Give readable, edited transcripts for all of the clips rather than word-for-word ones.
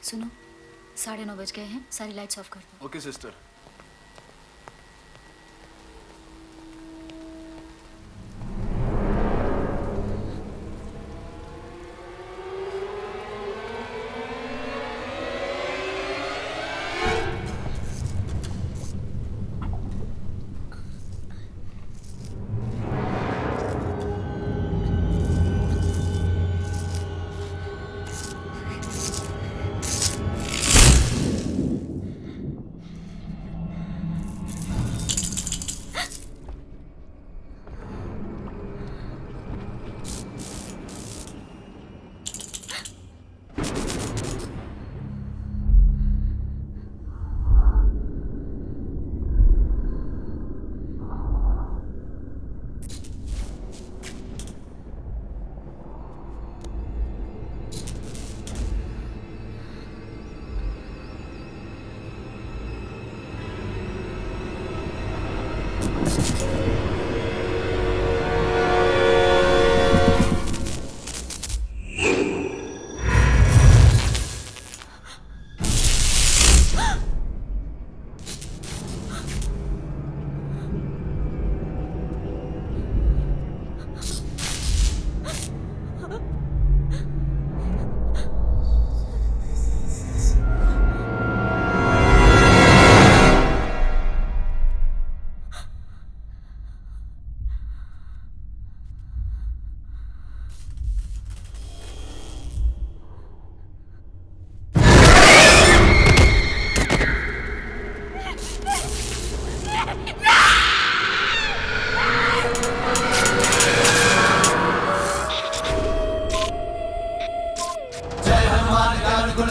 सुनो, 9:30 बज गए हैं, सारी लाइट्स ऑफ कर दो। Okay sister.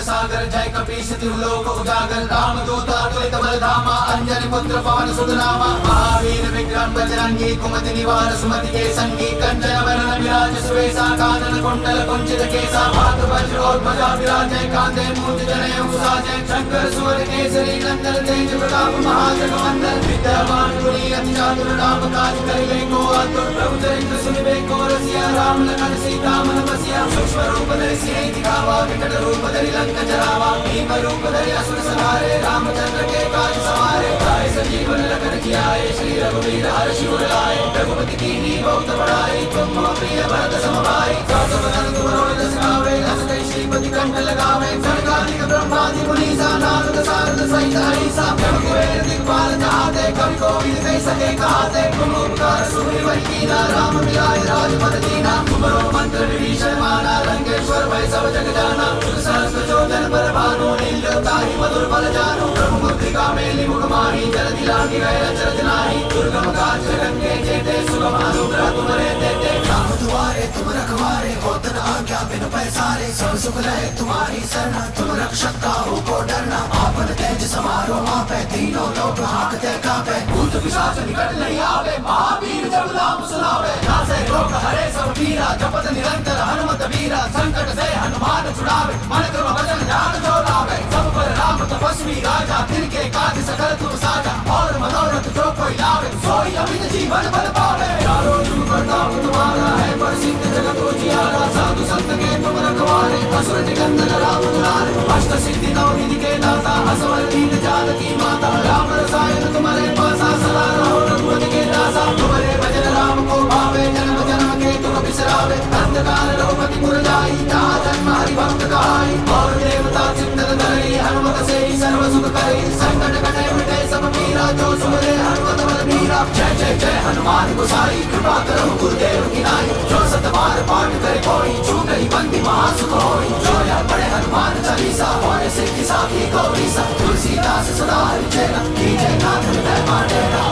सागर जय कपीश त्रिलोक उजागर राम दूता तुलित बलधामा अंजनी पुत्र पवन सुत नामा महावीर विक्रम बजरंगी कुमति निवार सुमति के संगी कंचन वरण विराज सुवेशा कानन कुंडल कुंचित केसा भात वज्र और ध्वजा विराजै कांधे मूंज जनेऊ साजै शंकर सुवर केसरी नंदन तेज प्रताप महाजगवंदन विद्यावान गुणी अति चातुर राम काज करिबे को आतुर प्रभु चरित्र सुनिबे को रसिया राम लखन सीता मन बसिया सूक्ष्म रूप धरि सिंह दिखावा विकट रूप धरि लंका जरावा भीम रूप धरि असुर संहारे रामचंद्र के काज सवारे लाए संजीवन लखन जियाए श्री रघुवीर हर्षि उर लाए रघुपति कीन्ही बहुत बड़ाई तुम मम प्रिय भरत सम भाई जात बदन तुम रोज गावे अस कई श्रीपति कंठ लगावे सनकादिक ब्रह्मादि मुनीसा नारद सारद सहित अहिसा जब कुबेर दिक्पाल चाहते कवि कोविद कह सके कहाते तुम उपकार सुग्रीव कीना राम मिलाए राजपद दीना तुमरो मंत्र विभीषण माना लंकेश्वर भय सब जग जाना सहस्त्र जोजन पर भानु नीलताहि मधुर बल जानु प्रभु मुद्रिका मेलि मुख माहि जलधि लांघि गए अचरज नाहि दुर्गम काज जगत के जेते सुगम अनुग्रह तुम्हारे देते राम दुआरे तुम रखवारे होत न आज्ञा बिनु पैसारे सब सुख लहे तुम्हारी शरण तुम रक्षक काहू को डरना आपन तेज समारो आपे तीनों लोक हांकते कांपे भूत पिशाच निकट नहीं आवे महावीर जब नाम सुनावे नासे रोग हरे सब पीरा जपत निरंतर हनुमत वीरा संकट से हनुमान छुड़ावे मन क्रम वचन ध्यान जो लावे सब पर राम तपस्वी राजा तिनके काज सकल तुम साजा और मनोरथ जो कोई लावे सोई अमित जीवन बल पावे चारों जुग प्रताप तुम्हारा है प्रसिद्ध जगत उजियारा साधु संत के तुम रखवारे असुर निकंदन राम दुलारे अष्ट सिद्धि नौ निधि के दाता असवर दीन जानकी माता राम रसायन तुम्हारे पासा सदा रहो रघुपति के दासा तुम्हारे भजन राम को भावे जन्म जन्म के तुम बिसरावे अंधकार रघुपति पुर जाई जहाँ जन्म हरि भक्त कहाई और देवता चिंतन धरई हनुमत से ही सर्व सुख करई संकट कटे मिटे सब पीरा जो सुमरे हनुमत बल मीरा जय जय जय हनुमान गोसाई कृपा करो गुरुदेव की नाई जो सत बार पाठ करे कोई छूट ही बंदी महासुख होई जो यह पढ़े हनुमान चालीसा और सिद्धि साखी गौरी सा तुलसीदास सदा हरिचेरा कीजे नाथ हृदय मांडेरा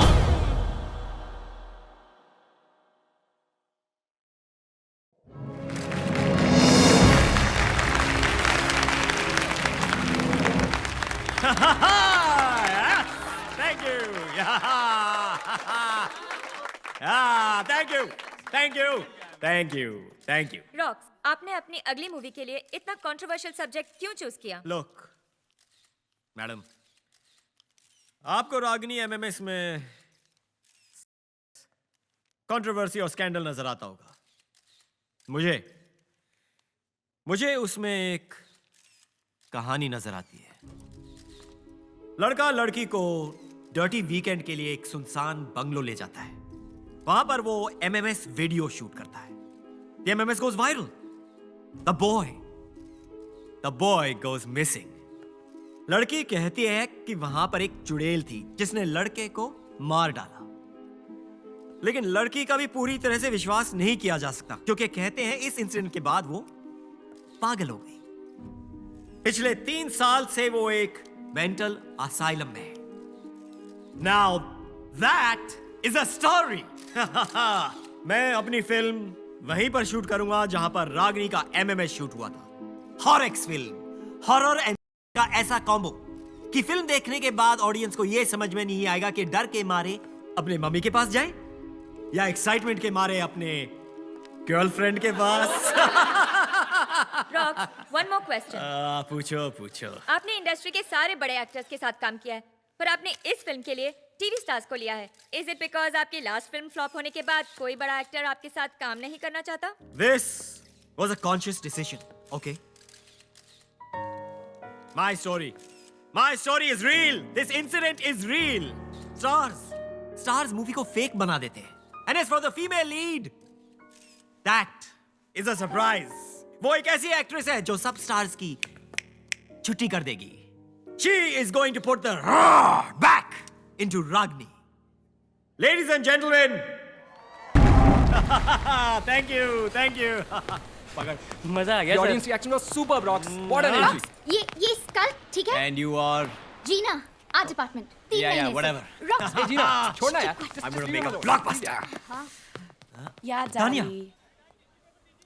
Thank you. Thank you. Thank you. Thank you. Thank you. Rocks, आपने अपनी अगली मूवी के लिए इतना कंट्रोवर्शियल सब्जेक्ट क्यों चूज किया? Look, मैडम, आपको रागिनी एमएमएस में कंट्रोवर्सी और स्कैंडल नजर आता होगा। मुझे उसमें एक कहानी नजर आती है। लड़का लड़की को डर्टी वीकेंड के लिए एक सुनसान बंगलो ले जाता है। वहां पर वो एमएमएस वीडियो शूट करता है। The MMS goes viral. The boy goes missing. लड़की कहती है कि वहां पर एक चुड़ैल थी जिसने लड़के को मार डाला। लेकिन लड़की का भी पूरी तरह से विश्वास नहीं किया जा सकता क्योंकि कहते हैं इस इंसिडेंट के बाद वो पागल हो गई। पिछले 3 साल से वो एक मेंटल असाइलम में है। Now that is a story. मैं अपनी फिल्म वहीं पर शूट करूंगा जहां पर रागिनी का एमएमएस शूट हुआ था। हॉरर फिल्म, हॉरर एंड का ऐसा कॉम्बो कि फिल्म देखने के बाद ऑडियंस को यह समझ में नहीं आएगा कि डर के मारे अपने मम्मी के पास जाए या एक्साइटमेंट के मारे अपने गर्लफ्रेंड के पास। Rock, one more question. पूछो। आपने इंडस्ट्री के सारे बड़े एक्टर्स के साथ काम किया है, पर आपने इस फिल्म के लिए टीवी स्टार्स को लिया है। इज इट बिकॉज आपकी लास्ट फिल्म फ्लॉप होने के बाद कोई बड़ा एक्टर आपके साथ काम नहीं करना चाहता? This was a conscious decision, okay? My story is real. This incident is real. Stars movie को fake बना देते हैं. And as for the female lead, that is a surprise. वो एक ऐसी एक्ट्रेस है जो सब स्टार्स की छुट्टी कर देगी. She is going to put the roar back into Ragini. Ladies and gentlemen, thank you. पकड़. मजा आ गया। The audience reaction was superb, Rocks. What an entry. ये स्कल ठीक है? And you are. Gina, art department. 3 महीने से। whatever. Rocks. Hey, Gina, छोड़ना यार. I'm going to make a blockbuster. Yeah, Daddy.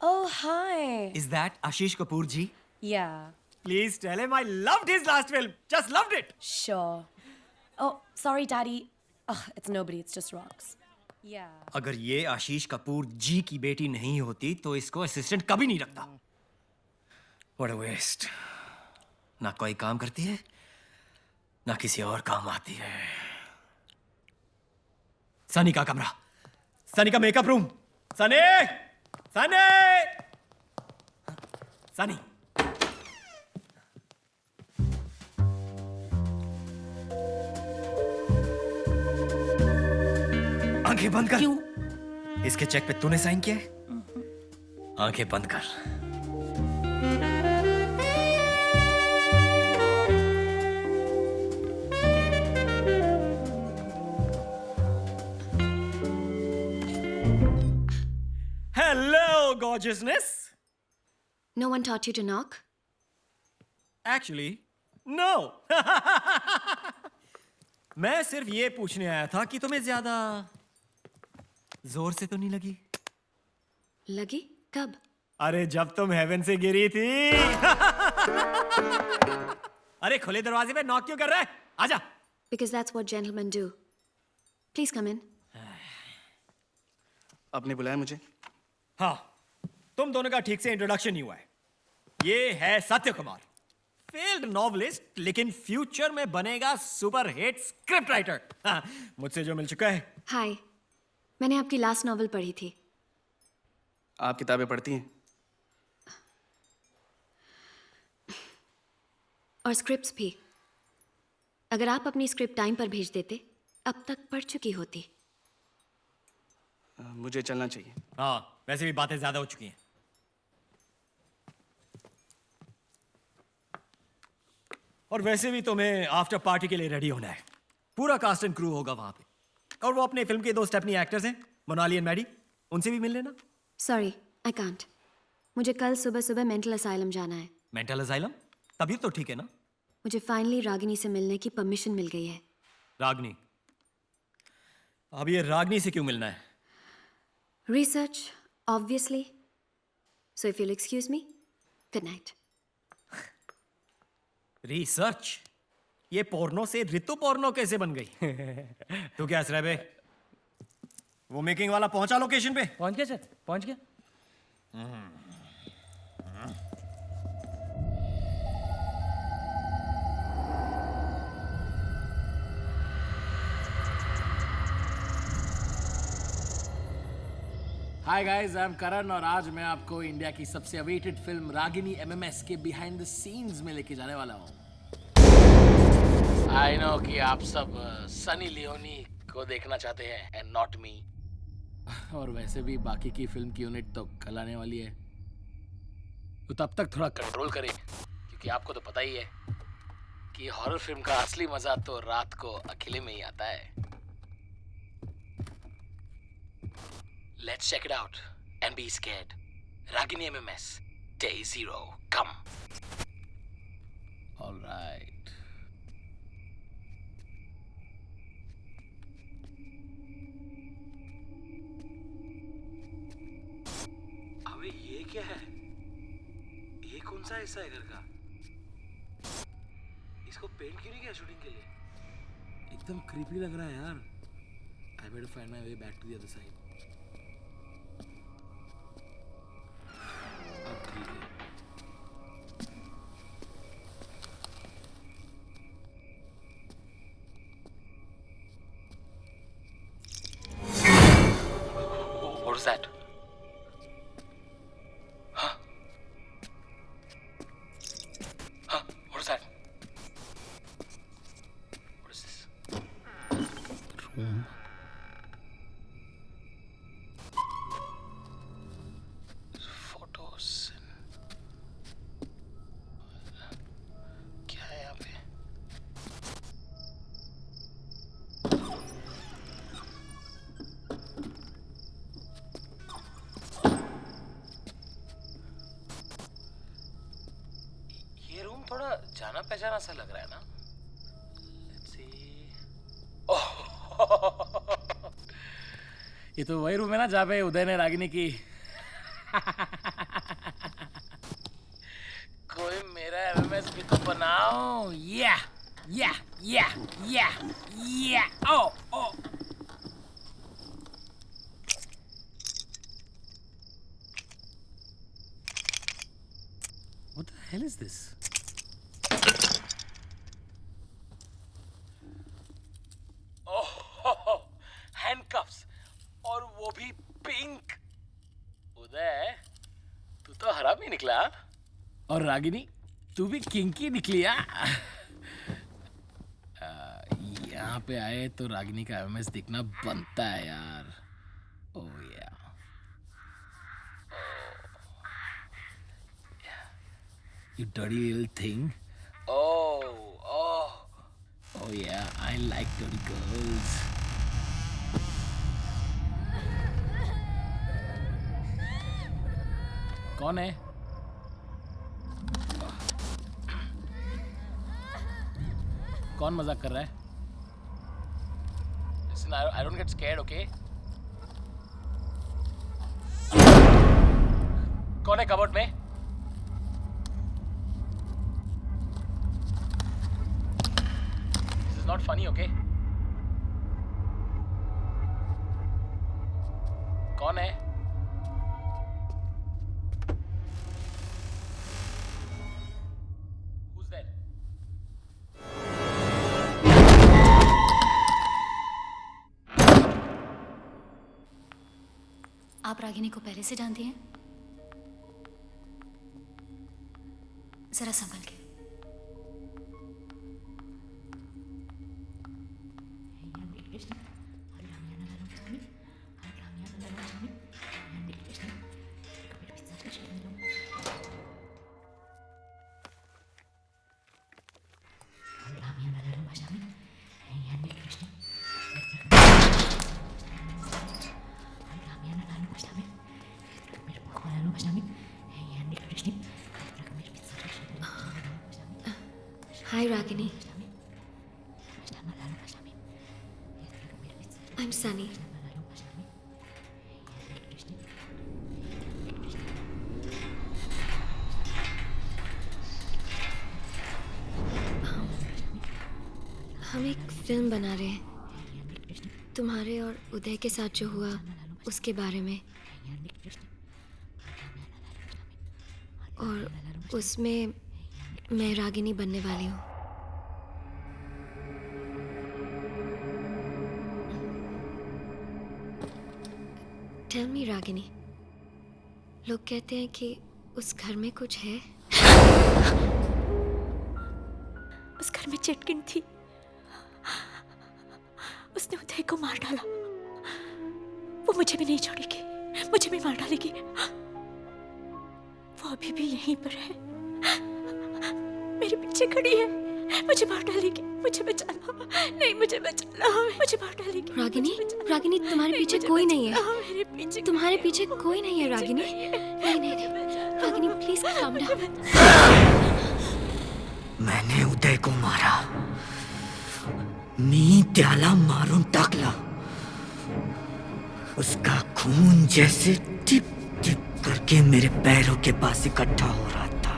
Oh, hi. Is that Ashish Kapoor ji? Yeah, Please tell him I loved his last film. Just loved it. sure. Oh, sorry, Daddy. Ugh, it's nobody, it's just Rocks. Yeah. अगर ये आशीष कपूर जी की बेटी नहीं होती तो इसको assistant कभी नहीं रखता। What a waste. ना कोई काम करती है, ना किसी और काम आती है। सनी का कमरा, सनी का मेकअप रूम, सनी। आंखें बंद कर। क्यों? इसके चेक पे तूने साइन किया है? आंखें बंद कर। Hello, gorgeousness. No one taught you to knock? Actually, no. मैं सिर्फ ये पूछने आया था कि तुम्हें ज्यादा जोर से तो नहीं लगी? लगी? कब? अरे जब तुम हेवन से गिरी थी। अरे खुले दरवाजे पे नॉक क्यों कर रहा है? आजा। Because that's what gentlemen do. Please come in. आपने बुलाया मुझे? हाँ, तुम दोनों का ठीक से इंट्रोडक्शन नहीं हुआ है। ये है सत्य कुमार, फेल्ड नॉवलिस्ट, लेकिन फ्यूचर में बनेगा सुपर हिट स्क्रिप्ट राइटर। मुझसे जो मिल चुका है। हाय, मैंने आपकी लास्ट नॉवल पढ़ी थी। आप किताबें पढ़ती हैं? और स्क्रिप्ट्स भी। अगर आप अपनी स्क्रिप्ट टाइम पर भेज देते, अब तक पढ़ चुकी होती। मुझे चलना चाहिए। हाँ, वैसे भी बातें ज्यादा हो चुकी हैं। और वैसे भी तुम्हें आफ्टर पार्टी के लिए रेडी होना है। पूरा कास्ट एंड क्रू होगा वहां पे। और वो अपने फिल्म के 2 स्टेपनी एक्टर्स हैं, मोनाली एंड मैडी, उनसे भी मिल लेना। Sorry, I can't. मुझे कल सुबह मेंटल असाइलम जाना है। Mental asylum? तभी तो ठीक है ना। मुझे फाइनली रागिनी से मिलने की परमिशन मिल गई है। रागनी? अब ये रागनी से क्यों मिलना है? Research, obviously. So if you'll excuse me, good night. Research? ये पोर्नो से ऋतु पोर्नो कैसे बन गई? तू क्या हंस रहा है बे? वो मेकिंग वाला पहुंचा लोकेशन पे? पहुंच गया सर, पहुंच गया। हाय गाइस, आई एम करण और आज मैं आपको इंडिया की सबसे अवेटेड फिल्म रागिनी एमएमएस के बिहाइंड द सीन्स में लेके जाने वाला हूँ। आई नो कि आप सब सनी लियोनी को देखना चाहते हैं एंड नॉट मी। और वैसे भी बाकी की फिल्म की यूनिट तो कल आने वाली है, तो तब तक थोड़ा कंट्रोल करें, क्योंकि आपको तो पता ही है कि हॉरर फिल्म का असली मजा तो रात को अकेले में ही आता है। Let's check it out and be scared. Ragini MMS, Day 0, come. All right. अबे ये क्या है? ये कौन सा हिस्सा है घर का? इसको पेंट क्यों नहीं किया शूटिंग के लिए? एकदम क्रीपी लग रहा है यार. I better find my way back to the other side. अब ठीक है. What is that? Huh? Huh? What is that? What is this? Room. Photos. क्या है यहाँ पे? ये रूम थोड़ा जाना पहचाना सा लग रहा है ना? Let's see. ओह, ये तो वही रूम है ना जहाँ पे उदय ने रागिनी की कोई मेरा एमएमएस भी तो बनाओ. या या या या या ओ ओ. What the hell is this? Oh, handcuffs, और वो भी पिंक. उदय, तू तो हरामी निकला. और रागिनी, तू भी किंकी निकली. यहाँ पे आए तो रागिनी का एमएमएस दिखना बनता है यार. ओह या. You dirty little thing. Oh yeah, I like dirty girls. कौन है? कौन मजाक कर रहा है? Listen, I don't get scared, okay? कौन है कबर्ड में? This is not funny, okay? कौन है? Who's there? आप रागिनी को पहले से जानती हैं? जरा संभल के. Hi, Ragini. I'm Sunny. हम एक फिल्म बना रहे हैं तुम्हारे और उदय के साथ जो हुआ उसके बारे में, और उसमें मैं रागिनी बनने वाली हूँ. Tell me, Ragini, लोग कहते हैं कि उस घर में कुछ है। उस घर में चटकिन थी। उसने उदय को मार डाला। वो मुझे भी नहीं छोड़ेगी, मुझे भी मार डालेगी। वो अभी भी यहीं पर है, मेरे पीछे खड़ी है। मुझे मार डालेगी, मुझे बचा लो। नहीं, मुझे बचा लो, मुझे मार डालेगी। रागिनी, रागिनी तुम्हारे पीछे कोई नहीं है। मेरे पीछे तुम्हारे पीछे कोई नहीं है रागिनी। नहीं नहीं नहीं, रागिनी प्लीज काम डाउन। मैंने उदय को मारा। मी त्याला मारून टाकला। उसका खून जैसे टिप टिप करके मेरे पैरों के पास इकट्ठा हो रहा था।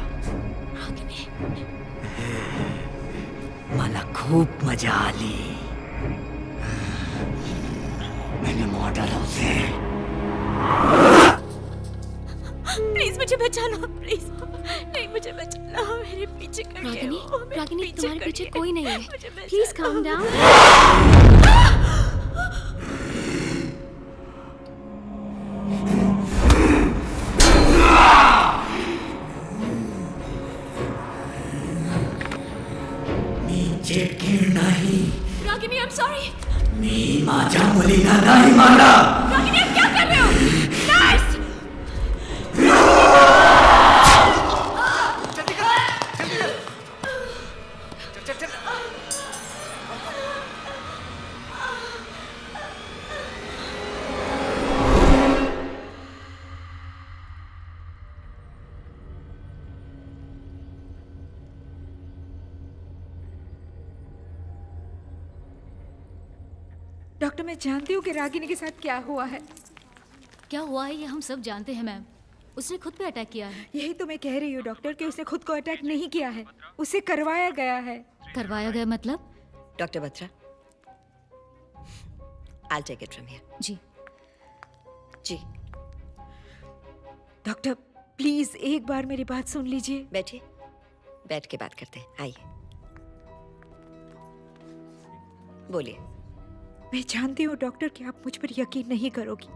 मला खूप मजा आली। मैंने मार डाला उसे। प्लीज मुझे बचा लो, प्लीज। नहीं, मुझे बचा लो, मेरे पीछे खड़ी है रागिनी, वो, मेरे रागिनी तुम्हारे खड़ी पीछे है। कोई नहीं है। मुझे बचा प्लीज लो। Calm down. नीचे गिर नहीं। Ragini, I am sorry. मी माझ्या मुलीला नाही मारला। रागिनी, आप क्या कर रहे हो? नर्स! डॉक्टर, मैं जानती हूँ कि रागिनी के साथ क्या हुआ है। क्या हुआ है ये हम सब जानते हैं मैम। उसने खुद पे अटैक किया है। यही तो मैं कह रही हूँ डॉक्टर कि उसने खुद को अटैक नहीं किया है, उसे करवाया गया है। करवाया गया मतलब? Doctor Batra, I'll take it from here. जी जी, डॉक्टर प्लीज एक बार मेरी बात सुन लीजिए। बैठिए, बैठ के बात करते हैं। आइए, बोलिए। मैं जानती हूँ डॉक्टर कि आप मुझ पर यकीन नहीं करोगी,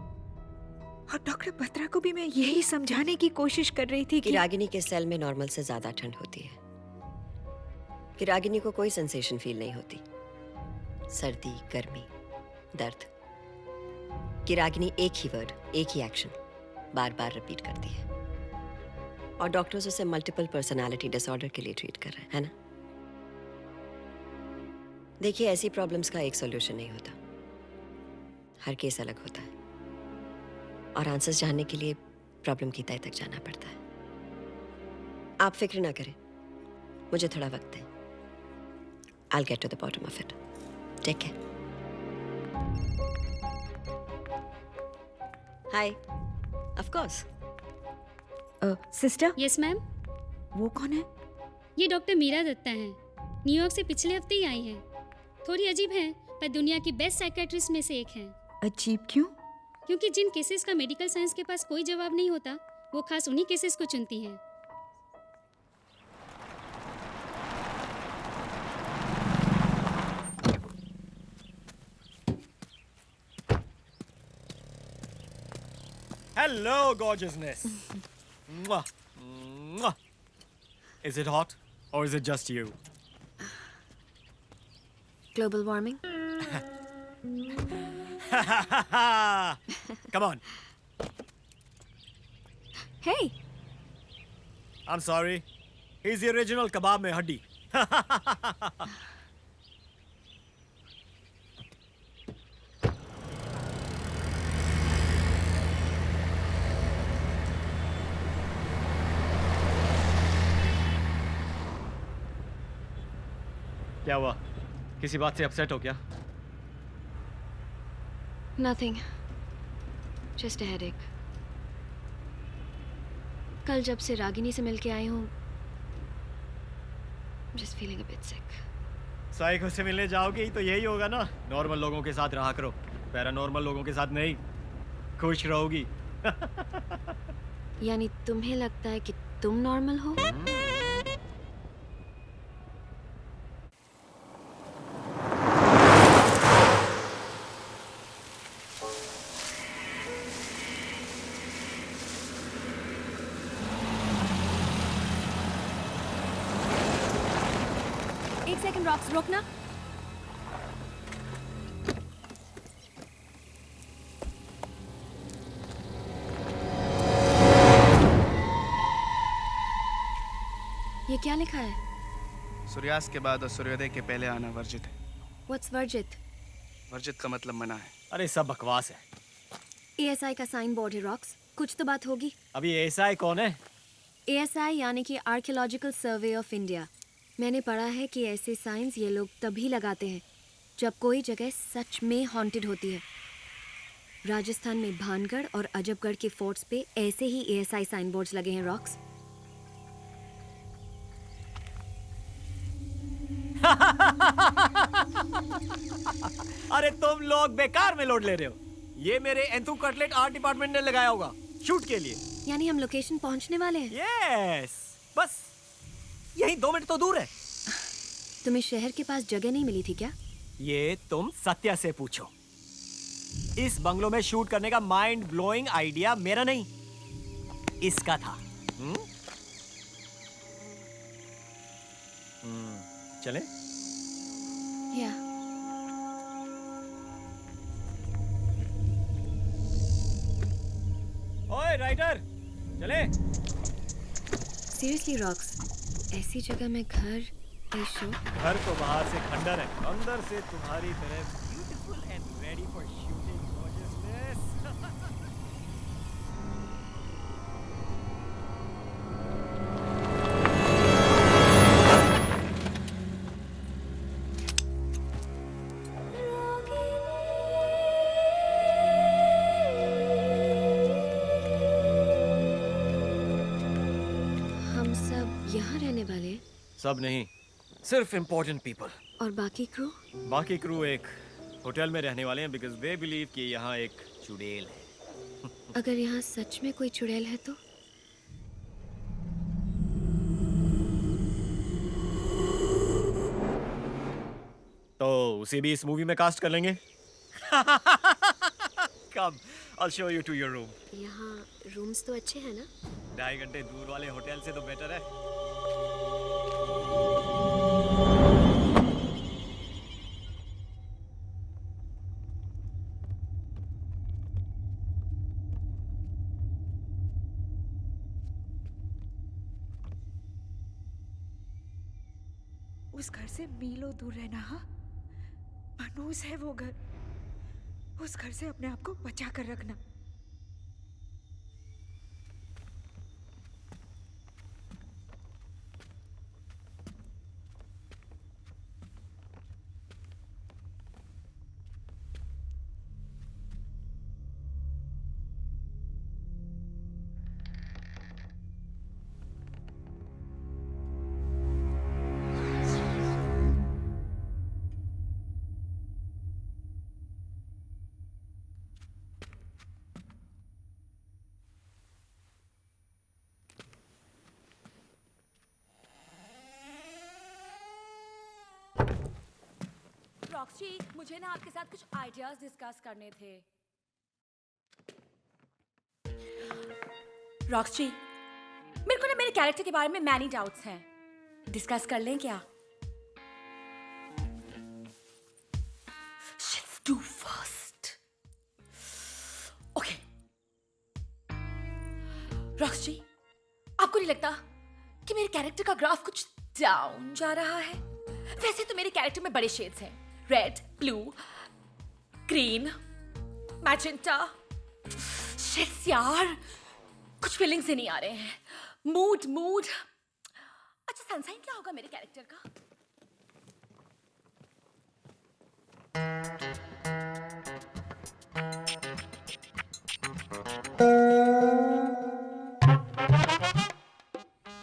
और डॉक्टर बत्रा को भी मैं यही समझाने की कोशिश कर रही थी कि कि रागिनी के सेल में नॉर्मल से ज्यादा ठंड होती है, कि रागिनी को कोई सेंसेशन फील नहीं होती, सर्दी, गर्मी, दर्द, कि रागिनी एक ही वर्ड, एक ही एक्शन बार बार रिपीट करती है, और डॉक्टर्स उसे मल्टीपल पर्सनालिटी डिसऑर्डर के लिए ट्रीट कर रहे हैं, है ना? देखिए, ऐसी प्रॉब्लम्स का एक सॉल्यूशन नहीं होता, हर केस अलग होता है, और आंसर्स जानने के लिए प्रॉब्लम की तह तक जाना पड़ता है। आप फिक्र ना करें, मुझे थोड़ा वक्त है। I'll get to the bottom of it. Take care. Hi. Of course. Sister, yes ma'am, वो कौन है? ये डॉक्टर मीरा दत्ता हैं। न्यूयॉर्क से पिछले हफ्ते ही आई हैं। थोड़ी अजीब हैं, पर दुनिया की बेस्ट साइकेट्रिस्ट में से एक हैं। अजीब क्यों? क्योंकि जिन केसेस का मेडिकल साइंस के पास कोई जवाब नहीं होता, वो खास उन्हीं केसेस को चुनती हैं। Hello, gorgeousness. Mwah. Mwah. Is it hot or is it just you? Global warming? Come on. Hey, I'm sorry. He's the original kebab mein haddi. क्या हुआ? किसी बात से अपसेट हो क्या? nothing. Just a headache. कल जब से रागिनी से मिलके आई हूँ, just feeling a bit sick. Psycho से मिलने जाओगे तो यही होगा ना, नॉर्मल लोगों के साथ रहा करो, पैरानॉर्मल लोगों के साथ नहीं। खुश रहोगी। यानी तुम्हें लगता है कि तुम नॉर्मल हो? एक सेकंड रॉक्स, रोकना। ये क्या लिखा है? सूर्यास्त के बाद और सूर्योदय के पहले आना वर्जित है। What's वर्जित? वर्जित का मतलब मना है। अरे सब बकवास है। ASI का साइन बोर्ड है रॉक्स, कुछ तो बात होगी। अभी ASI कौन है? ASI यानी कि आर्कियोलॉजिकल सर्वे ऑफ इंडिया। मैंने पढ़ा है कि ऐसे साइंस ये लोग तभी लगाते हैं जब कोई जगह सच में हॉन्टेड होती है। राजस्थान में भानगढ़ और अजबगढ़ के फोर्ट्स पे ऐसे ही ASI साइन बोर्ड्स लगे हैं रॉक्स। अरे तुम लोग बेकार में लोड ले रहे हो। ये मेरे एंथू कटलेट आर्ट डिपार्टमेंट ने लगाया होगा शूट के लिए। यानी हम लोकेशन पहुंचने वाले हैं? यस, बस यही 2 मिनट तो दूर है। तुम्हें शहर के पास जगह नहीं मिली थी क्या? ये तुम सत्या से पूछो। इस बंगलो में शूट करने का माइंड ब्लोइंग आइडिया मेरा नहीं, इसका था। चले? या। ओए राइटर, चले? सीरियसली रॉक्स, ऐसी जगह में घर, ये शो। घर तो बाहर से खंडर है, अंदर से तुम्हारी तरह beautiful and ready for shooting gorgeousness. हम सब यहाँ रहने वाले हैं? सब नहीं, सिर्फ इम्पोर्टेंट पीपल। और बाकी क्रू? बाकी क्रू एक होटल में रहने वाले हैं बिकॉज दे बिलीव कि यहाँ एक चुड़ैल है। अगर यहाँ सच में कोई चुड़ैल है तो? तो उसे भी इस मूवी में कास्ट कर लेंगे। कम, I'll show you to your room. यहाँ रूम्स तो अच्छे हैं ना? 2.5 घंटे दूर वाले होटल से तो बेटर है। उस घर से मीलों दूर रहना। हाँ, मनूस है वो घर। उस घर से अपने आप को बचा कर रखना। रॉक्सी, मुझे ना आपके साथ कुछ आइडियाज डिस्कस करने थे। रॉक्सी, मेरे को ना मेरे कैरेक्टर के बारे में मैनी डाउट्स हैं। डिस्कस कर लें क्या? Let's do first. Okay. Roxy, आपको नहीं लगता कि मेरे कैरेक्टर का ग्राफ कुछ डाउन जा रहा है? वैसे तो मेरे कैरेक्टर में बड़े शेड्स हैं, red, blue, green, magenta. Sheets यार, कुछ फीलिंग्स ही नहीं आ रहे हैं। मूड। अच्छा, सनसाइन क्या होगा मेरे कैरेक्टर का?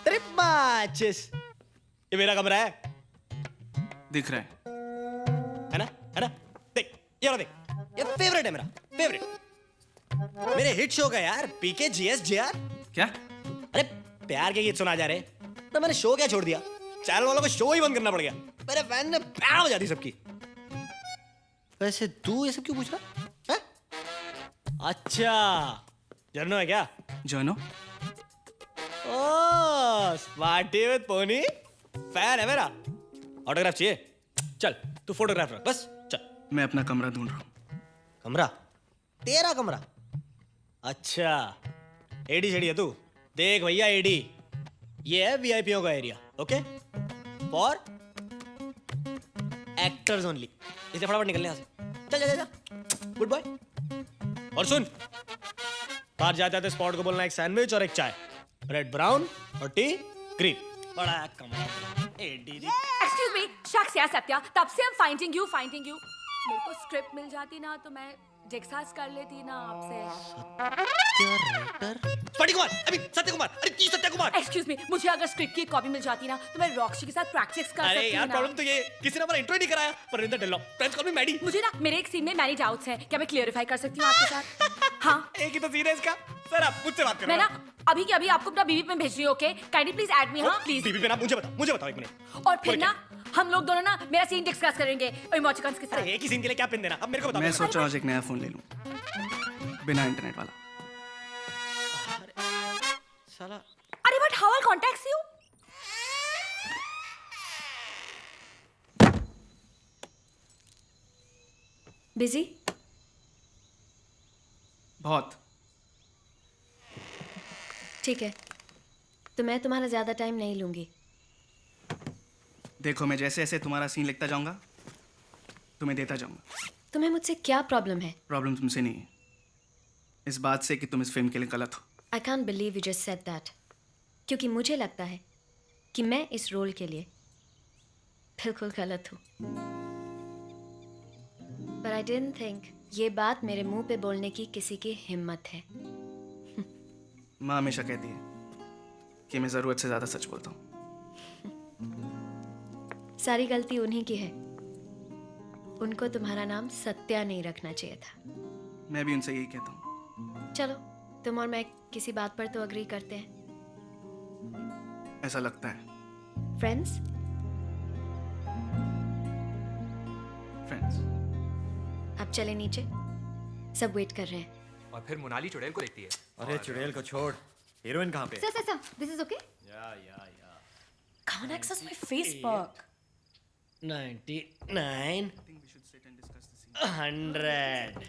Trip matches. ये मेरा कमरा है, दिख रहा है ना? देख, ये देख, ये फेवरेट है मेरा, फेवरेट। मेरे हिट शो का यार, पीके जीएस जेआर। क्या? अरे प्यार के गीत सुना जा रहे, तो मैंने शो क्या छोड़ दिया? चैनल वालों को शो ही बंद करना पड़ गया। मेरे फैन ने पैर हो जाती सबकी। वैसे तू ये सब क्यों पूछ रहा है? अच्छा, जर्नो है क्या? Journo? Oh, smarty with pony fan है मेरा। ऑटोग्राफ चाहिए? चल तू फोटोग्राफ रख बस चल। मैं अपना कमरा ढूंढ रहा हूँ। कमरा? तेरा कमरा? अच्छा एडी शेडी है तू। देख भैया एडी, ये है वीआईपीओ का area, okay, for actors only. इसलिए फटाफट निकलने यहाँ से। चल जा जा, गुड बॉय। और सुन, बाहर जाते जाते स्पॉट को बोलना एक सैंडविच और एक चाय, रेड ब्राउन और टी ग्रीन। बड़ा कमरा एडी। एक्सक्यूज मी, शख्स या सत्या, तब से हम फाइंडिंग यू। मेरे को स्क्रिप्ट मिल जाती ना तो मैं डिस्कस कर लेती ना आपसे। सत्य कुमार, अभी सत्य कुमार, अरे की सत्य कुमार। एक्सक्यूज मी, मुझे अगर स्क्रिप्ट की कॉपी मिल जाती ना तो मैं रॉक्सी के साथ प्रैक्टिस कर सकती अरे यार ना। प्रॉब्लम तो ये किसी ने हमारा इंट्रो ही नहीं कराया। परिंदा डेलो, फ्रेंड्स कॉल मी मैडी। मुझे ना मेरे एक सीन में मैनी डाउट्स हैं, क्या मैं क्लियरिफाई कर सकती हूँ आपके साथ? हाँ, एक ही तो सीन है इसका। सर आप मुझसे बात करो। मैं ना अभी के अभी आपको अपना बीवी पे भेज रही हूँ, okay? Kindly please add me. हाँ प्लीज। बीबी पे ना मुझे बताओ एक मिनट। और फिर ना हम लोग दोनों ना मेरा सीन डिस्कस करेंगे इमोटिकॉन्स के साथ। एक ही सीन के लिए क्या पिन देना? अब मेरे को बताओ। मैं सोच रहा हूँ आज एक नया फोन ले लूँ, बिना इंटरनेट वाला। साला अरे but how eye contact you? Busy? बहुत। ठीक है, तो मैं तुम्हारा ज्यादा टाइम नहीं लूंगी। देखो मैं जैसे जैसे तुम्हारा सीन लिखता जाऊंगा तुम्हें देता जाऊंगा। तुम्हें मुझसे क्या प्रॉब्लम है? प्रॉब्लम तुमसे नहीं है, इस बात से कि तुम इस फिल्म के लिए गलत हो। I can't believe you just said that, क्योंकि मुझे लगता है कि मैं इस रोल के लिए बिल्कुल गलत हूँ। पर आई डिडंट थिंक ये बात मेरे मुंह पे बोलने की किसी की हिम्मत है। माँ हमेशा कहती है कि मैं जरूरत से ज्यादा सच बोलता हूँ। सारी गलती उन्हीं की है, उनको तुम्हारा नाम सत्या नहीं रखना चाहिए था। मैं भी उनसे यही कहता हूँ। चलो तुम और मैं किसी बात पर तो अग्री करते हैं। ऐसा लगता है। फ्रेंड्स? फ्रेंड्स। अब चले नीचे, सब वेट कर रहे हैं। और फिर मोनाली चुड़ैल को देखती है। अरे चुड़ैल को छोड़, हीरोइन कहाँ पे? Sir, this is okay? या Can't access my Facebook. 99 100।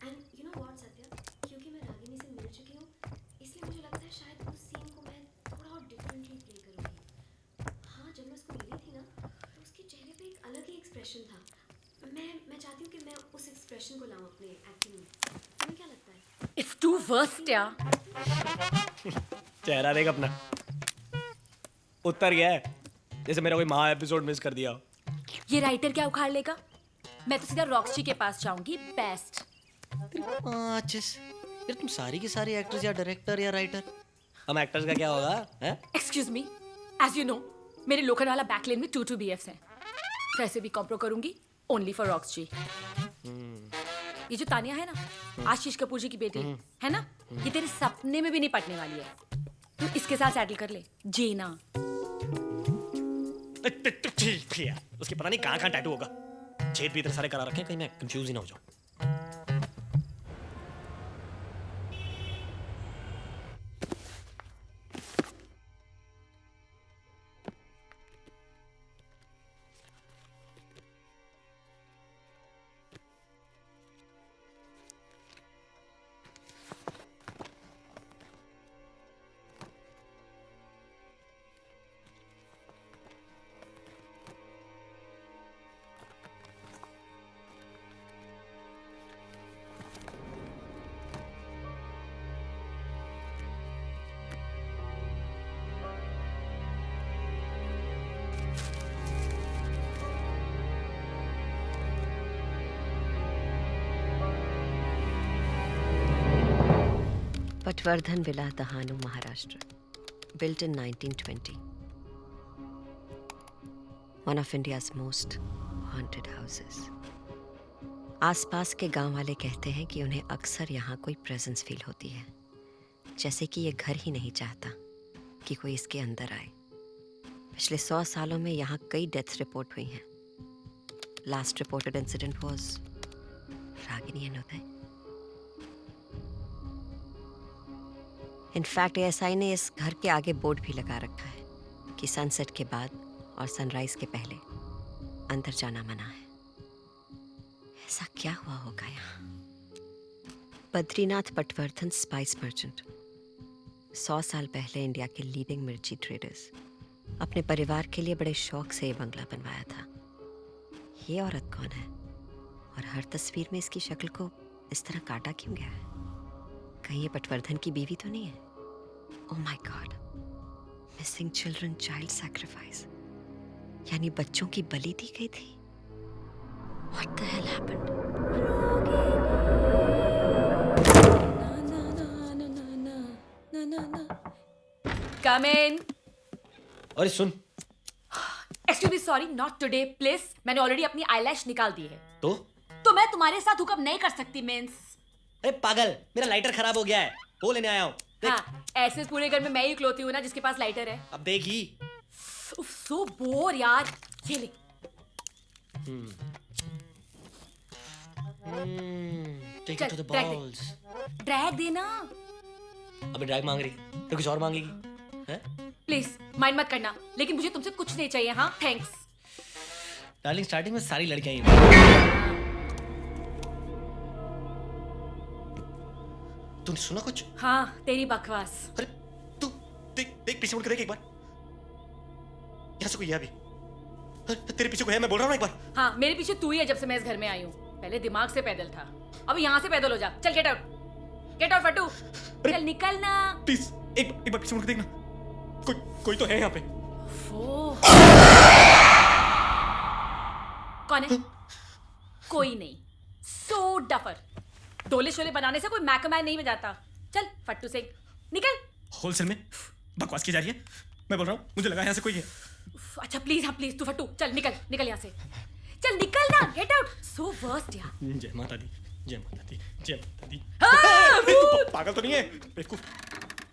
And you know what Satya, क्योंकि मैं रागिनी से मिल चुकी हूँ, इसलिए मुझे लगता है शायद उस सीन को मैं थोड़ा और डिफरेंटली प्ले करूँगी। हाँ, जब मैं उसको मिली थी ना, तो उसके चेहरे पे एक अलग ही एक्सप्रेशन था। मैं चाहती हूँ कि मैं उस एक्सप्रेशन को लाऊं अपने एक्टिंग में। तुम्हें क्या लगता है? It's too worst यार। चेहरा देख अपना, उतर गया है जैसे मेरा कोई महा एपिसोड मिस कर दिया। ये राइटर क्या उखाड़ लेगा? मैं तो सीधा रॉक्सी के पास जाऊंगी। बेस्ट। यार तुम सारी की सारी एक्टर्स या डायरेक्टर या राइटर, हम एक्टर्स का क्या होगा? Excuse me, as you know मेरे लोखंडवाला बैकलेन में 2 BFs हैं। वैसे भी कॉम्प्रो करूंगी ओनली फॉर रॉक्सी। ये जो तानिया है ना, आशीष कपूर जी की बेटी है ना, ये तेरे सपने में भी नहीं पटने वाली है। तू इसके साथ सेटल कर ले, जीना। उसके पता नहीं कहाँ टैटू होगा, छेद भी इतने सारे करा रखे हैं, कहीं मैं कंफ्यूज ही ना हो जाऊं। Patwardhan Villa, Dahanu, Maharashtra. Built in 1920. One of India's most haunted houses. आसपास के गांव वाले कहते हैं कि उन्हें अक्सर यहाँ कोई प्रेजेंस फील होती है, जैसे कि ये घर ही नहीं चाहता कि कोई इसके अंदर आए। पिछले 100 सालों में यहाँ कई डेथ्स रिपोर्ट हुई हैं। Last reported incident was Ragini and Uday. In fact ASI ने इस घर के आगे बोर्ड भी लगा रखा है कि सनसेट के बाद और सनराइज के पहले अंदर जाना मना है। ऐसा क्या हुआ होगा यहाँ? बद्रीनाथ पटवर्धन स्पाइस मर्चेंट 100 साल पहले इंडिया के लीडिंग मिर्ची ट्रेडर्स अपने परिवार के लिए बड़े शौक से ये बंगला बनवाया था। ये औरत कौन है और हर तस्वीर में इसकी शक्ल को इस तरह काटा क्यों गया है? कहीं ये पटवर्धन की बीवी तो नहीं है? Oh my God, missing children child sacrifice, यानी बच्चों की बलि दी गई थी। What the hell happened? Come in. अरे सुन, excuse me, sorry, not today please. मैंने ऑलरेडी अपनी आईलैश निकाल दी है। तो मैं तुम्हारे साथ हुकअप नहीं कर सकती मींस। अरे पागल, मेरा लाइटर खराब हो गया है, वो लेने आया हूँ। हाँ, ऐसे पूरे घर में मैं ही इकलौती हूँ ना जिसके पास लाइटर है। अब देखी। उफ, सो बोर यार। ये ले। Take it to the drag दे। बॉल्स। ड्रैग देना। अबे ड्रैग मांग रही तो कुछ और मांगेगी हैं? प्लीज माइंड मत करना, लेकिन मुझे तुमसे कुछ नहीं चाहिए। हाँ, थैंक्स। डार्लिंग, स्टार्टिंग में सारी लड़कियां ही हैं। तूने सुना कुछ? हाँ, तेरी बकवास। अरे तू देख देख, पीछे मुड़ के देख एक बार। यहाँ से कोई है अभी? अरे तेरे पीछे कोई है, मैं बोल रहा हूँ ना एक बार। हाँ, मेरे पीछे तू ही है जब से मैं इस घर में आई हूँ। पहले दिमाग से पैदल था, अब यहाँ से पैदल हो जा। चल गेट आउट, गेट आउट फट्टू। चल निकल ना। प्लीज एक बार पीछे मुड़ के देखना, कोई तो है यहाँ पे। कौन है? कोई नहीं। सो डफर। डोले शोले बनाने से कोई मैकमैन नहीं बजाता। चल फट्टू से निकल। होलसेल में बकवास की जा रही है, मैं बोल रहा हूँ, मुझे लगा यहाँ से कोई है। अच्छा प्लीज, हाँ प्लीज, तू फट्टू चल निकल, निकल यहाँ से। चल निकल ना, गेट आउट। सो वर्स्ट यार। जय माता दी, जय माता दी, जय माता दी। हाँ, तू पागल तो नहीं है बेवकूफ?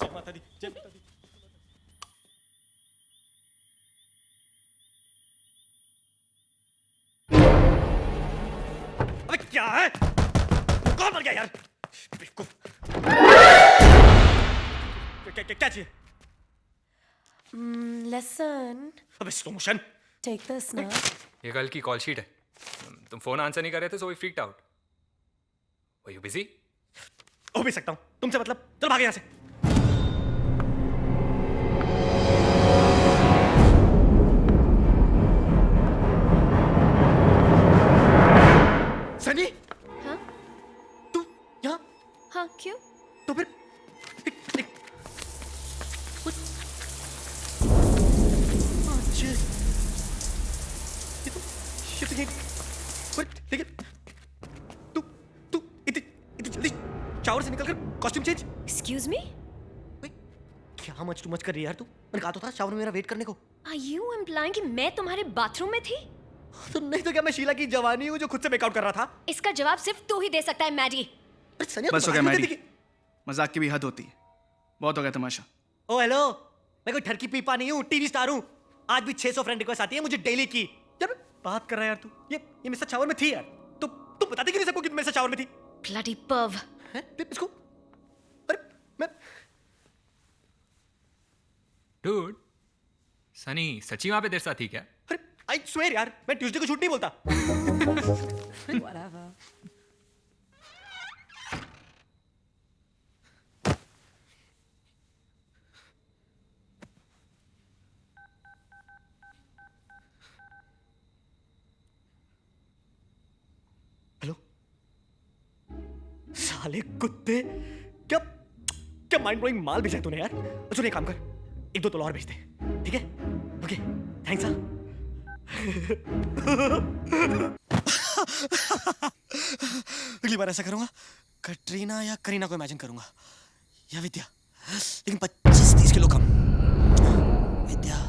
जय माता दी, जय माता दी। अबे क्या है? कौन मर गया यार? बेवकूफ। क्या चाहिए? Listen. अबे slow motion. Take this now. ये कल की कॉल शीट है। तुम फोन आंसर नहीं कर रहे थे, so we freaked out. Were you busy? हो भी सकता हूँ, तुमसे मतलब। चल भागे यहाँ से। सनी? हाँ? तू यहाँ? हाँ, क्यों? तो फिर लेकिन तू इतनी जल्दी शावर से निकलकर कॉस्ट्यूम चेंज? Excuse me? क्या मच कर रही है यार तू? मैंने कहा तो था शावर में मेरा वेट करने को। Are you implying कि मैं तुम्हारे बाथरूम में थी? तो नहीं तो क्या मैं शीला की जवानी हूँ जो खुद से मेकआउट कर रहा था? इसका जवाब सिर्फ तू ही दे सकता है मैडी। बस हो गया मैडी, मजाक की भी हद होती है। बहुत हो गया तमाशा। ओ हेलो, मैं कोई ठरकी पीपा नहीं हूँ, टीवी स्टार हूँ। आज भी 600 फ्रेंड रिक्वेस्ट आती है मुझे डेली की। यार बात कर रहा है यार तू। ये मेरे साथ शावर में थी यार। तू बताती क्यों नहीं सबको कि मेरे साथ शावर में थी? Bloody perv. हैं? इसको अरे मैं Dude, सनी सच्ची वहां पे देर साथ थी क्या? अरे आई स्वेयर यार, मैं ट्यूसडे को छूट नहीं बोलता। Whatever. हेलो साले कुत्ते, क्या माइंड ब्लोइंग माल भेजा है तूने यार। सुन एक काम कर, 1-2 तोला और भेज दे, ठीक है? Okay thanks. अगली बार ऐसा करूंगा, कटरीना या करीना को इमेजिन करूंगा, या विद्या, लेकिन 25-30 किलो कम। Vidya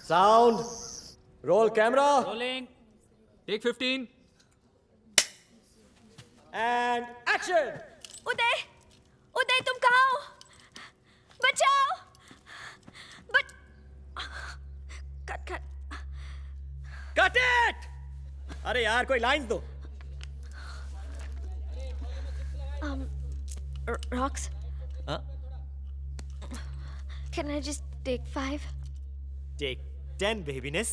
sound roll camera rolling take 15 and action. Uday, Uday तुम कहाँ हो? बचाओ! Cut cut cut it! अरे यार कोई लाइन दो। Rocks, हाँ? can I just take 5? Take 10 बेबीनेस।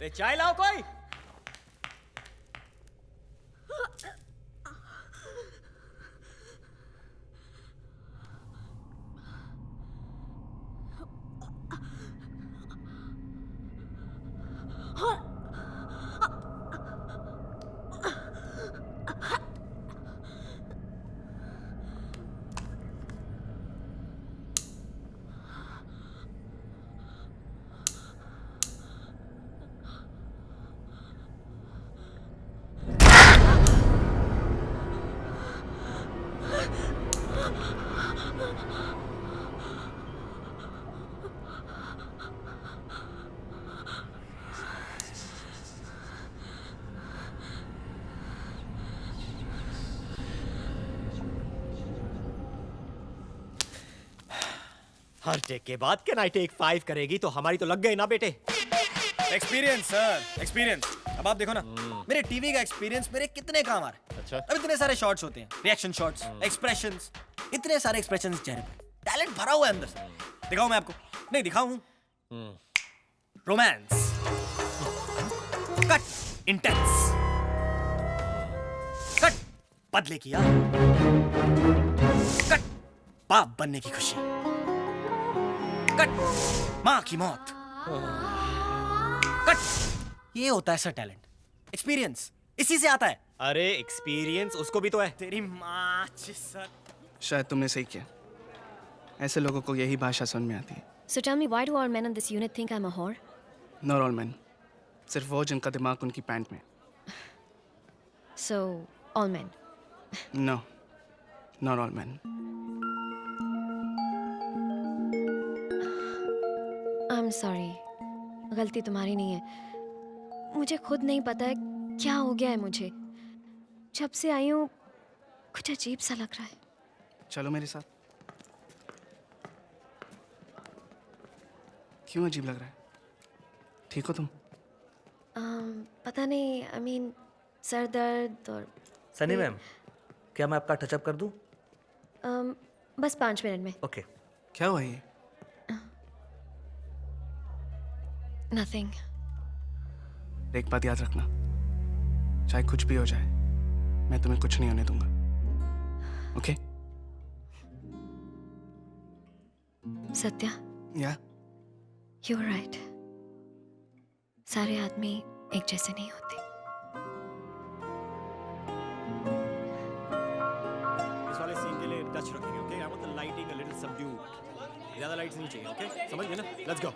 रे चाय लाओ कोई। हर टेक के बाद कैन आई टेक 5 करेगी तो हमारी तो लग गए ना बेटे। Experience sir, experience. अब आप देखो ना, मेरे टीवी का एक्सपीरियंस मेरे कितने काम आ रहा है। अच्छा। अब इतने सारे शॉट्स होते हैं, रिएक्शन शॉट्स, एक्सप्रेशंस, इतने सारे एक्सप्रेशंस चेहरे पे, टैलेंट भरा हुआ है अंदर से। दिखाऊं मैं आपको? नहीं दिखाऊं। रोमांस, कट इंटेंस, कट बदले की याद, कट बाप बनने की खुशी, कट माँ की मौत, कट ये होता है सर टैलेंट, एक्सपीरियंस इसी से आता है। अरे एक्सपीरियंस उसको भी तो है। तेरी माँ सर। शायद तुमने सही किया, ऐसे लोगों को यही भाषा समझ में आती है। So tell me, why do all men in this unit think I'm a whore? Not all men, सिर्फ वो जिनका दिमाग उनकी पैंट में। So, all men. No, not all men. I'm sorry. गलती तुम्हारी नहीं है। मुझे खुद नहीं पता है क्या हो गया है मुझे। जब से आई हूँ कुछ अजीब सा लग रहा है। चलो मेरे साथ। क्यों अजीब लग रहा है? ठीक हो तुम? पता नहीं, आई मीन सर दर्द और सनी मैम, क्या मैं आपका टचअप कर दूं? बस 5 मिनट में। ओके। क्या हुआ ये? नथिंग। एक बात याद रखना, चाहे कुछ भी हो जाए, मैं तुम्हें कुछ नहीं होने दूंगा। Okay? Satya, yeah? You are right. सारे आदमी एक जैसे नहीं होते। इस वाले सीन के लिए टच रखेंगे, okay? I want the lighting a little subdued. ज्यादा लाइट्स नहीं चाहिए, ओके? समझ गए ना? Let's go.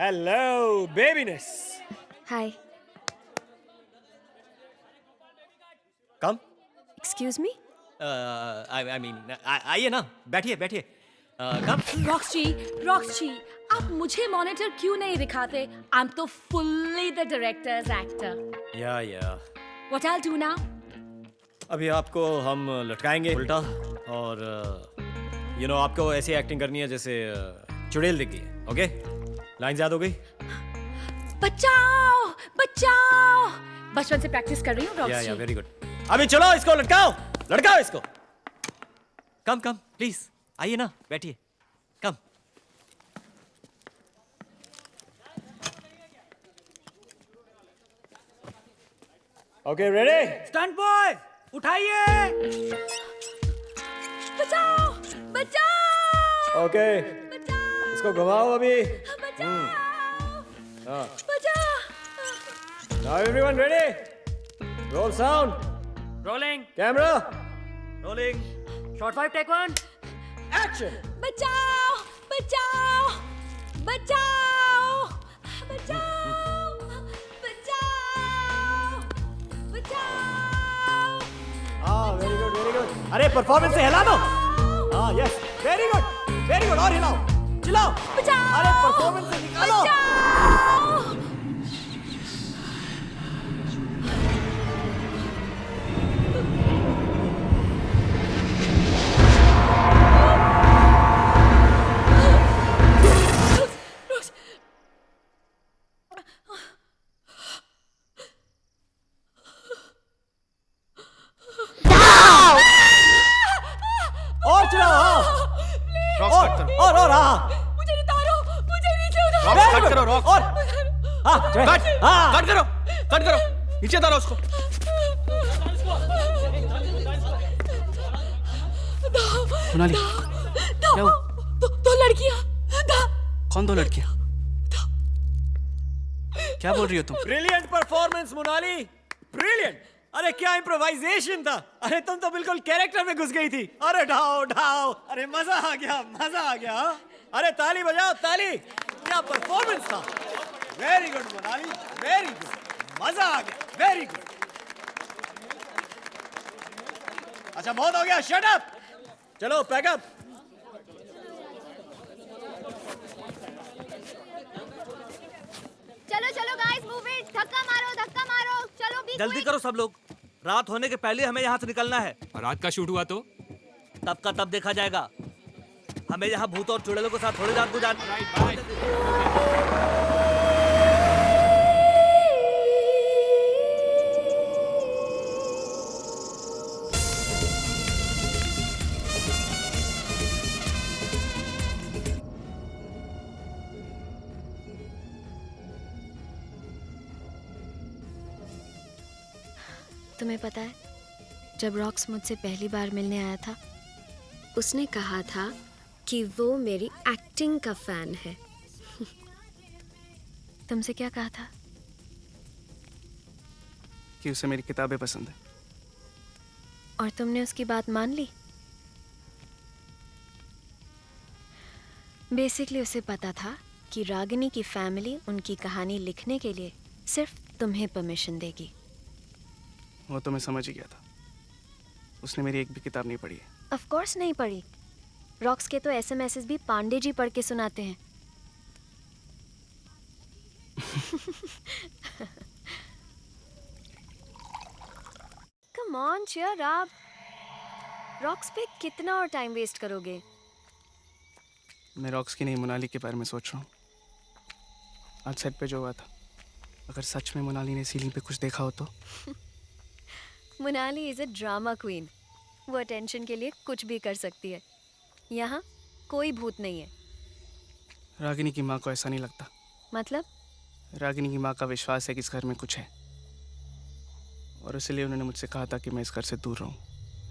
Hello babyness. Hi. Come. Excuse me. I mean आइए ना, बैठिए बैठिए। कम। रॉक्स जी, आप मुझे मॉनिटर क्यों नहीं दिखाते? आई एम तो फुल्ली द डायरेक्टर्स एक्टर। या व्हाट आई डू नाउ? अभी आपको हम लटकाएंगे उल्टा और यू नो आपको ऐसी एक्टिंग करनी है जैसे चुड़ैल दिख गई है, ओके? लाइन याद हो गई? बचाओ बचाओ, बचपन से प्रैक्टिस कर रही हूँ रॉक्स जी। या वेरी गुड। अभी चलो इसको लटकाओ, लटकाओ इसको। कम कम प्लीज, आइए ना, बैठिए। Come. Okay ready? Stunt boy, उठाइए। बचाओ बचाओ ओके, इसको घुमाओ अभी। हाँ। Now everyone ready? Roll sound. Rolling. Camera. Rolling. Shot 5 take 1। Action. बचाओ बचाओ बचाओ बचाओ बचाओ बचाओ। हाँ वेरी गुड वेरी गुड। अरे परफॉर्मेंस से हिला दो। हाँ यस वेरी गुड और हिलाओ, चिल्लाओ। बचाओ। अरे परफॉर्मेंस से निकालो। और चलाओ। और हाँ। मुझे उतारो, मुझे नीचे उतारो। रॉक्स कट करो, रॉक्स। और हाँ कट करो, नीचे उतारो उसको। मोनाली, क्या हुआ? दो लड़कियां। कौन 2 लड़कियां? क्या बोल रही हो तुम? Brilliant performance Monali, brilliant. अरे क्या इम्प्रोवाइजेशन था। अरे तुम तो बिल्कुल कैरेक्टर में घुस गई थी। अरे ढाओ। अरे मजा आ गया। हाँ? अरे ताली बजाओ ताली। क्या परफॉर्मेंस था। Very good Monali, very good. मजा आ गया, वेरी गुड। अच्छा बहुत हो गया, शट अप। चलो पैकअप। चलो गाइस, मूव इट। धक्का मारो। चलो बी जल्दी करो सब लोग, रात होने के पहले हमें यहाँ से निकलना है। और रात का शूट हुआ तो तब का तब देखा जाएगा। हमें यहाँ भूत और चुड़ैलों के साथ थोड़ी रात गुजारनी। तुम्हें पता है, जब रॉक्स मुझसे पहली बार मिलने आया था, उसने कहा था कि वो मेरी एक्टिंग का फैन है। तुमसे क्या कहा था? कि उसे मेरी किताबें पसंद है। और तुमने उसकी बात मान ली? बेसिकली उसे पता था कि रागिनी की फैमिली उनकी कहानी लिखने के लिए सिर्फ तुम्हें परमिशन देगी। वो तो मैं समझ ही गया था। उसने मेरी एक भी किताब नहीं पढ़ी है। ऑफ कोर्स नहीं पढ़ी, रॉक्स के तो एसएमएसेस भी पांडे जी पढ़ के सुनाते हैं। Come on cheer up. Rocks पे कितना और टाइम वेस्ट करोगे? मैं रॉक्स की नहीं मोनाली के बारे में सोच रहा हूँ। आज सेट पे जो हुआ था, अगर सच में मोनाली ने सीलिंग पे कुछ देखा हो तो। Monali is a drama queen. वो अटेंशन के लिए कुछ भी कर सकती है। यहाँ कोई भूत नहीं है। रागिनी की माँ को ऐसा नहीं लगता। मतलब? रागिनी की माँ का विश्वास है कि इस घर में कुछ है, और इसलिए उन्होंने मुझसे कहा था कि मैं इस घर से दूर रहूं।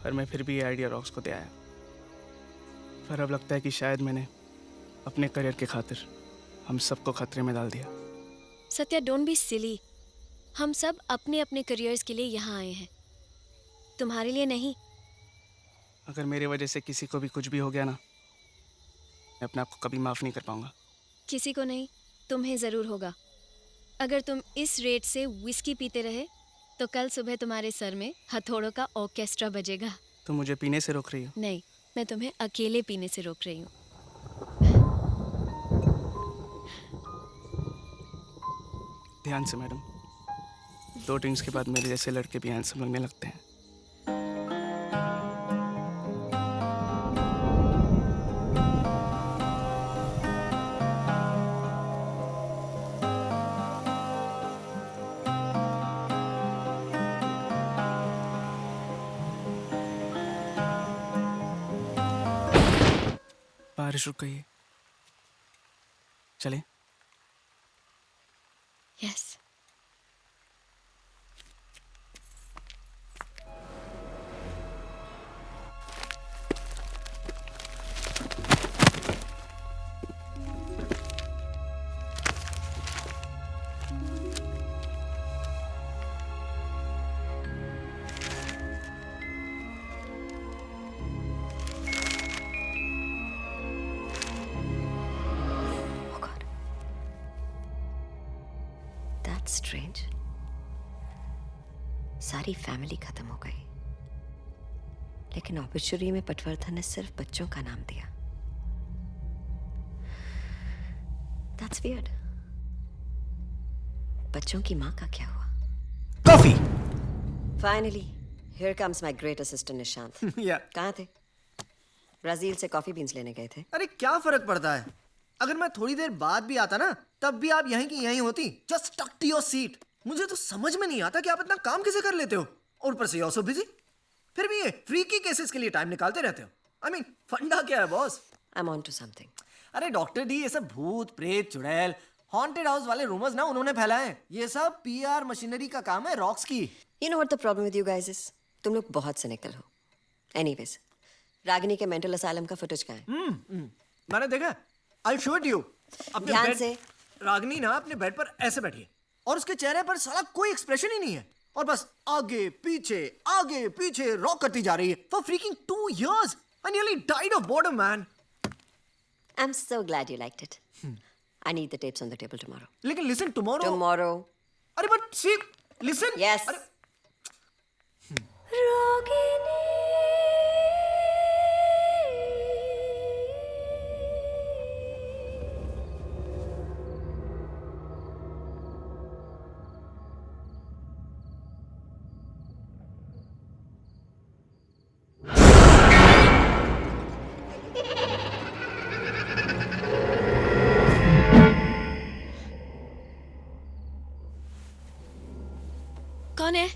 पर मैं फिर भी ये आइडिया रॉक्स को दे आया। पर अब लगता है कि शायद मैंने अपने करियर के खातिर हम सबको खतरे में डाल दिया। Satya, don't be silly. हम सब अपने अपने करियर्स के लिए यहाँ आए हैं, तुम्हारे लिए नहीं। अगर मेरी वजह से किसी को भी कुछ भी हो गया ना, मैं अपने आप को कभी माफ़ नहीं कर पाऊंगा। किसी को नहीं, तुम्हें ज़रूर होगा। अगर तुम इस रेट से विस्की पीते रहे तो कल सुबह तुम्हारे सर में हथौड़ों का ऑर्केस्ट्रा बजेगा। तुम मुझे पीने से रोक रही हो? नहीं, मैं तुम्हें अकेले पीने से रोक रही हूँ। ध्यान से मैडम, 2 ड्रिंक्स के बाद मेरे जैसे लड़के भी हैंडसम लगने लगते हैं। बारिश रुक गई है, चले? यस। स्ट्रेंज। सारी फैमिली खत्म हो गई, लेकिन ऑब्ituary में पटवर्धन ने सिर्फ बच्चों का नाम दिया। That's weird। बच्चों की माँ का क्या हुआ? Coffee. Finally, here comes my great assistant Nishant. कहाँ थे? ब्राजील से कॉफी बीन्स लेने गए थे। अरे क्या फर्क पड़ता है? अगर मैं थोड़ी देर बाद भी आता ना, तब भी आप यहीं की यहीं होती। Just stuck to your seat. मुझे तो समझ में नहीं आता कि आप इतना काम कैसे कर लेते हो, और ऊपर से ऑल्सो बिजी। फिर भी ये फ्रीकी केसेस के लिए टाइम निकालते रहते हो। आई मीन, फंडा क्या है boss? I am on to something. अरे डॉक्टर डी, ये सब भूत प्रेत चुड़ैल हॉन्टेड हाउस वाले रूमर्स ना उन्होंने फैलाए हैं। ये सब पीआर मशीनरी का काम है रॉक्स की। You know what the problem with you guys is? तुम लोग बहुत cynical हो। Anyways, रागिनी के मेंटल असाइलम का फुटेज कहाँ है? मैंने देखा। I'll show it you। ध्यान से। रागिनी ना अपने बेड पर ऐसे बैठी है, और उसके चेहरे पर साला कोई एक्सप्रेशन ही नहीं है, और बस आगे पीछे रॉक करती जा रही है for freaking 2 years। I nearly died of boredom, man। I'm so glad you liked it। I need the tapes on the table tomorrow। लेकिन listen, tomorrow। Tomorrow। अरे but see, listen। Yes। कौन है?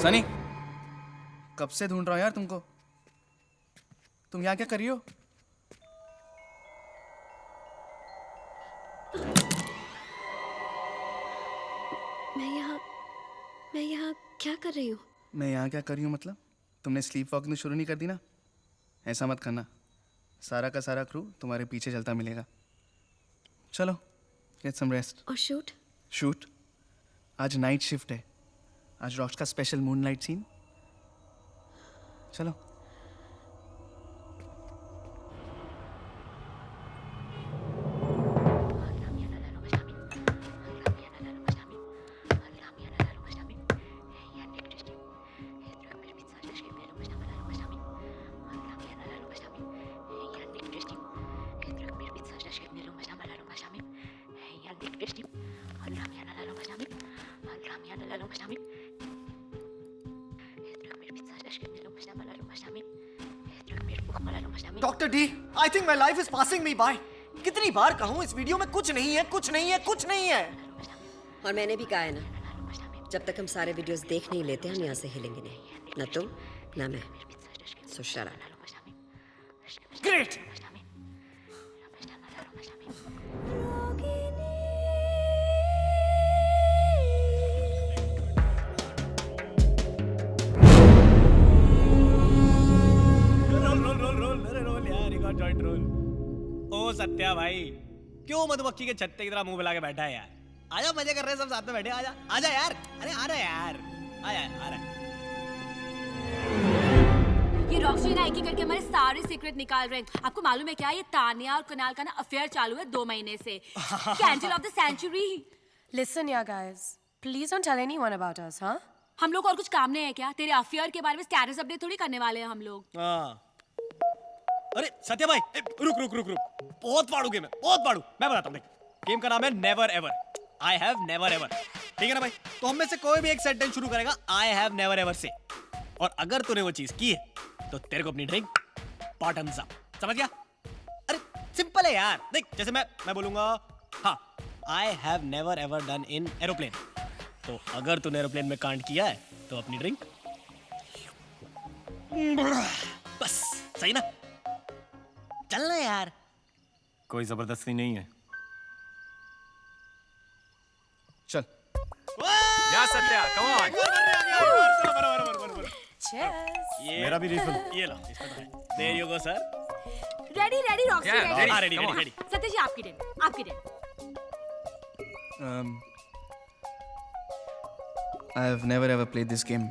सनी, कब से ढूंढ रहा हूं यार तुमको। तुम यहाँ क्या कर रही हो? मैं यहाँ क्या कर रही हूँ? मैं यहाँ क्या कर रही हूँ मतलब? तुमने स्लीप वॉकिंग शुरू नहीं कर दी ना? ऐसा मत करना, सारा का सारा क्रू तुम्हारे पीछे चलता मिलेगा। चलो, गेट सम रेस्ट। और शूट? शूट? आज नाइट शिफ्ट है। आज रॉक्स का स्पेशल मूनलाइट सीन। चलो। Doctor D, I think my life is passing me by. कितनी बार कहूँ इस वीडियो में कुछ नहीं है, कुछ नहीं है, कुछ नहीं है। और मैंने भी कहा है ना, जब तक हम सारे वीडियोस देख नहीं लेते हम यहाँ से हिलेंगे नहीं, ना तुम ना मैं। सो शट अप। ग्रेट। ओ सत्या भाई, क्यों मधुमक्खी के छत्ते की तरह मुंह फैला के बैठा है यार? आजा, मजे कर रहे हैं सब साथ में बैठे। आजा आजा यार, अरे आ रहा है यार, आया आ रहा है। ये रॉक्सी ना एक एक करके हमारे सारे सीक्रेट निकाल रहे हैं। आपको मालूम है क्या, ये तानिया और कुणाल का ना अफेयर चालू है 2 महीने से। Candle of the century. Listen, yeah, guys. Please don't tell anyone about us, huh? हम लोग और कुछ काम नहीं है क्या? तेरे अफेयर के बारे में स्टेटस अपडेट थोड़ी करने वाले हैं हम लोग। हाँ। अरे सत्या भाई, रुक रुक रुक रुक, बहुत पाड़ू गेम है, बहुत पाड़ू। मैं बताता हूँ, देख, गेम का नाम है never ever. I have never ever, ठीक है ना भाई? तो हम में से कोई भी एक सेंटेंस शुरू करेगा आई हैव नेवर एवर से, और अगर तूने वो चीज की है तो तेरे को अपनी ड्रिंक बॉटम्स अप, समझ गया? अरे सिंपल है यार, देख जैसे मैं बोलूंगा हाँ, I have never ever done in aeroplane, तो अगर तूने एरोप्लेन में कांड किया है तो अपनी ड्रिंक बस, सही ना? चलना यार, कोई जबरदस्ती नहीं है। चल। या सत्या, कम ऑन। मेरा भी रिफिल। ये लो, इसमें तो है। There you go, sir. Ready ready Roxy Yeah, ready. हाँ, ready, ready, ready. Satya ji आपकी डेट, आपकी date. I have never ever played this game.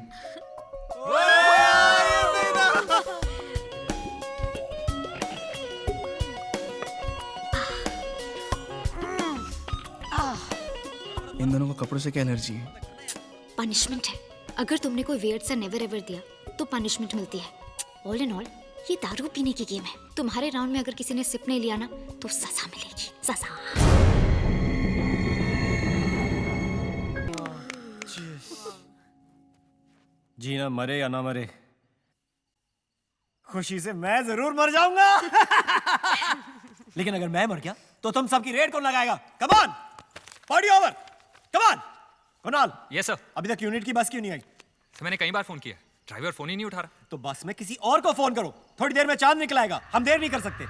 इन दोनों को कपड़ों से क्या एलर्जी है? पनिशमेंट है। अगर तुमने कोई वेयर्ड सा नेवर एवर दिया तो पनिशमेंट मिलती है। ऑल इन ऑल ये दारू पीने की गेम है। तुम्हारे राउंड में अगर किसी ने सिप नहीं लिया ना तो सजा मिलेगी, सजा। जीना मरे या ना मरे, खुशी से मैं जरूर मर जाऊंगा। लेकिन अगर मैं मर गया तो तुम सबकी रेड कौन लगाएगा? Come on, party over, come on. Kunal, yes sir. अभी तक यूनिट की बस क्यों नहीं आई? सर मैंने कई बार फोन किया, ड्राइवर फोन ही नहीं उठा रहा। तो बस में किसी और को फोन करो, थोड़ी देर में चांद निकल आएगा, हम देर नहीं कर सकते।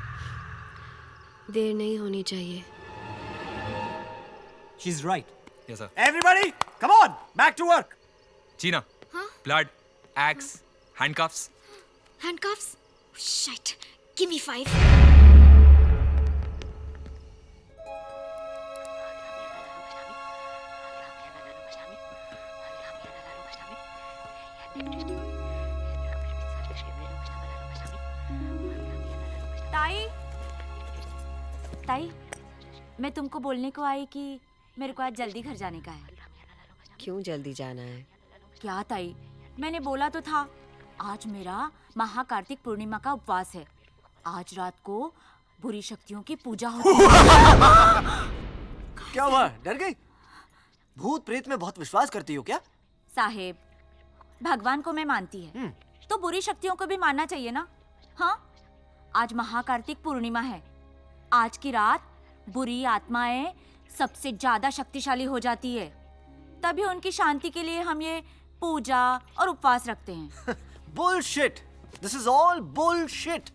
देर नहीं होनी चाहिए। She is right. Yes sir. Everybody come on, back to work. Gina, blood, X, handcuffs. Handcuffs? Shit, give me 5। ताई, मैं तुमको बोलने को आई कि मेरे को आज जल्दी घर जाने का है। क्यों जल्दी जाना है? क्या ताई, मैंने बोला तो था, आज मेरा महाकार्तिक पूर्णिमा का उपवास है। आज रात को बुरी शक्तियों की पूजा होती है। क्या हुआ, डर गई? भूत प्रेत में बहुत विश्वास करती हो क्या? साहेब, भगवान को मैं मानती है तो बुरी शक्तियों को भी मानना चाहिए ना। हाँ, आज महाकार्तिक पूर्णिमा है। आज की रात बुरी आत्माएं सबसे ज्यादा शक्तिशाली हो जाती है। तभी उनकी शांति के लिए हम ये पूजा और उपवास रखते हैं। Bullshit, this is all bullshit.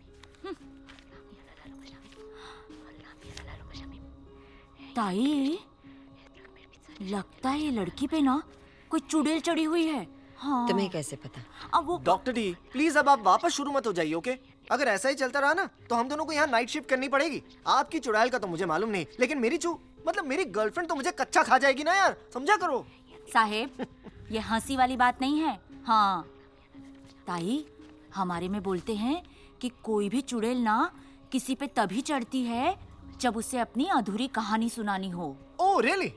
ताई, लगता है ये लड़की पे ना कोई चुड़ैल चढ़ी हुई है। हाँ। तुम्हें कैसे पता? अब वो डॉक्टर डी प्लीज अब आप वापस शुरू मत हो जाइए, ओके? अगर ऐसा ही चलता रहा ना तो हम दोनों को यहाँ नाइट शिफ्ट करनी पड़ेगी। आपकी चुड़ैल का तो मुझे मालूम नहीं, लेकिन मेरी मतलब मेरी गर्लफ्रेंड तो मुझे कच्चा खा जाएगी ना यार, समझा करो। साहेब, ये हंसी वाली बात नहीं है। हाँ ताई, हमारे में बोलते हैं कि कोई भी चुड़ैल ना किसी पे तभी चढ़ती है जब उसे अपनी अधूरी कहानी सुनानी हो। Oh really?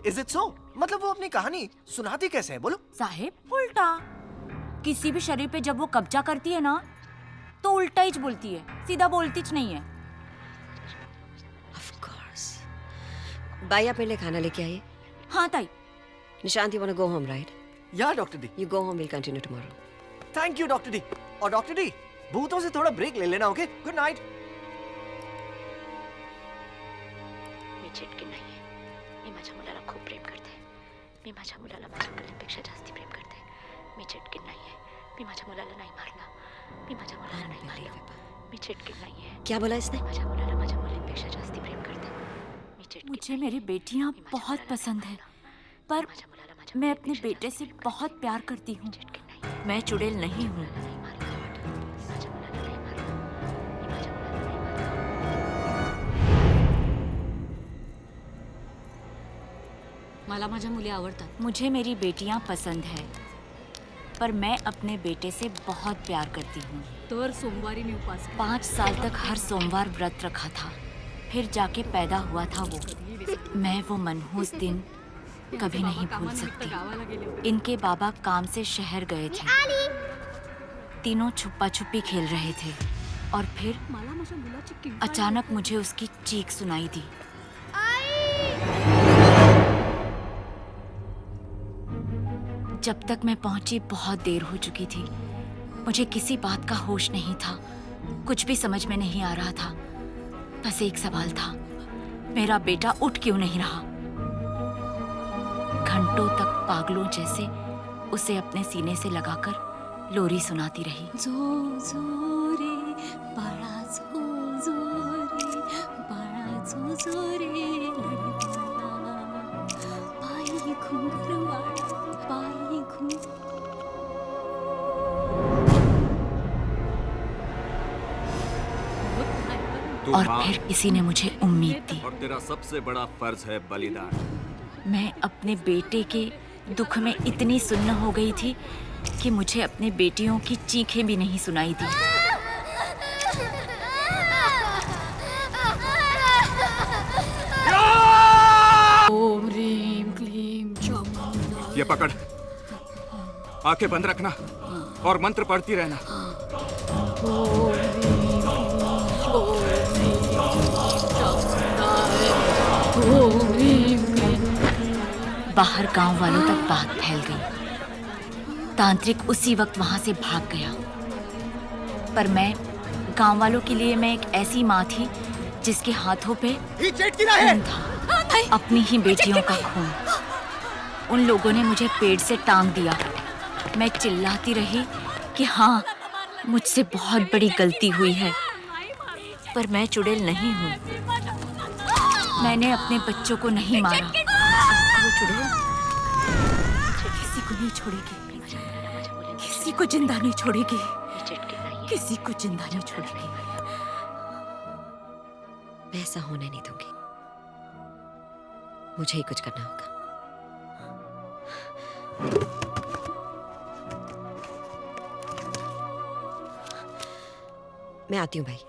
Is it so? मतलब वो अपनी कहानी सुनाती कैसे है, बोलो? साहेब, उल्टा। किसी भी शरीर पे जब वो कब्जा करती है ना तो उल्टा ही बोलती है, सीधा बोलती च नहीं है। Of course. बाई आप मेरे लिए खाना लेके आइए। हाँ ताई। Nishant, you wanna go home, right? या doctor D? You go home, we'll continue tomorrow. Thank you doctor D. और डॉक्टर डी, भूतों से थोड़ा ब्रेक ले लेना, ओके? Good night. मी चिटकीन नाहीये. मी माझ्या मुलाला खूप प्रेम करते. मी माझ्या मुलाला माझ्या मुलींपेक्षा जास्ती प्रेम करते. मी चिटकीन नाहीये. मी माझ्या मुलाला नाही मारलं. मी माझ्या मुलाला नाही मारलं. मी चिटकीन नाहीये. क्या बोला इसने? माझ्या मुलाला माझ्या मुलींपेक्षा जास्ती प्रेम करते. मी चिटकीन. मुझे मेरी बेटियां बहुत पसंद है, पर मैं अपने बेटे से बहुत प्यार करती हूँ। मैं चुड़ैल नहीं हूँ। मला माझ्या मुली आवडतात. मुझे मेरी बेटियां पसंद है, पर मैं अपने बेटे से बहुत प्यार करती हूँ। तर सोमवारी मी उपवास 5 साल तक हर सोमवार व्रत रखा था, फिर जाके पैदा हुआ था वो। मैं वो मनहूस दिन कभी नहीं भूल सकती। इनके बाबा काम से शहर गए थे, तीनों छुपा छुपी खेल रहे थे और फिर अचानक मुझे उसकी चीख सुनाई दी। जब तक मैं पहुंची बहुत देर हो चुकी थी। मुझे किसी बात का होश नहीं था, कुछ भी समझ में नहीं आ रहा था। बस एक सवाल था, मेरा बेटा उठ क्यों नहीं रहा? घंटों तक पागलों जैसे उसे अपने सीने से लगाकर लोरी सुनाती रही। जो जो रे बाळा, जो जो रे बाळा, जो जो रे लडवाळा, पायी घुंगरवाळा, पायी घुंगर। और फिर किसी ने मुझे उम्मीद दी। और तेरा सबसे बड़ा फर्ज है बलिदान। मैं अपने बेटे के दुख में इतनी सुन्न हो गई थी कि मुझे अपने बेटियों की चीखें भी नहीं सुनाई दी। ओम ह्रीं क्लीं चामुंडा। ये पकड़, आंखें बंद रखना और मंत्र पढ़ती रहना। ओम ह्रीं चामुंडा। ओम ह्रीं क्लीं। बाहर गांव वालों तक बात फैल गई। तांत्रिक उसी वक्त वहां से भाग गया, पर मैं गांव वालों के लिए मैं एक ऐसी माँ थी जिसके हाथों पे खून था, अपनी ही बेटियों का खून। उन लोगों ने मुझे पेड़ से टांग दिया। मैं चिल्लाती रही कि हाँ, मुझसे बहुत बड़ी गलती हुई है, पर मैं चुड़ैल नहीं हूँ। मैंने अपने बच्चों को नहीं मारा। वो चुड़ैल किसी को नहीं छोड़ेगी, किसी को जिंदा नहीं छोड़ेगी, किसी को जिंदा नहीं छोड़ेगी। मैं ऐसा होने नहीं दूंगी। मुझे ही कुछ करना होगा। मैं आती हूँ भाई।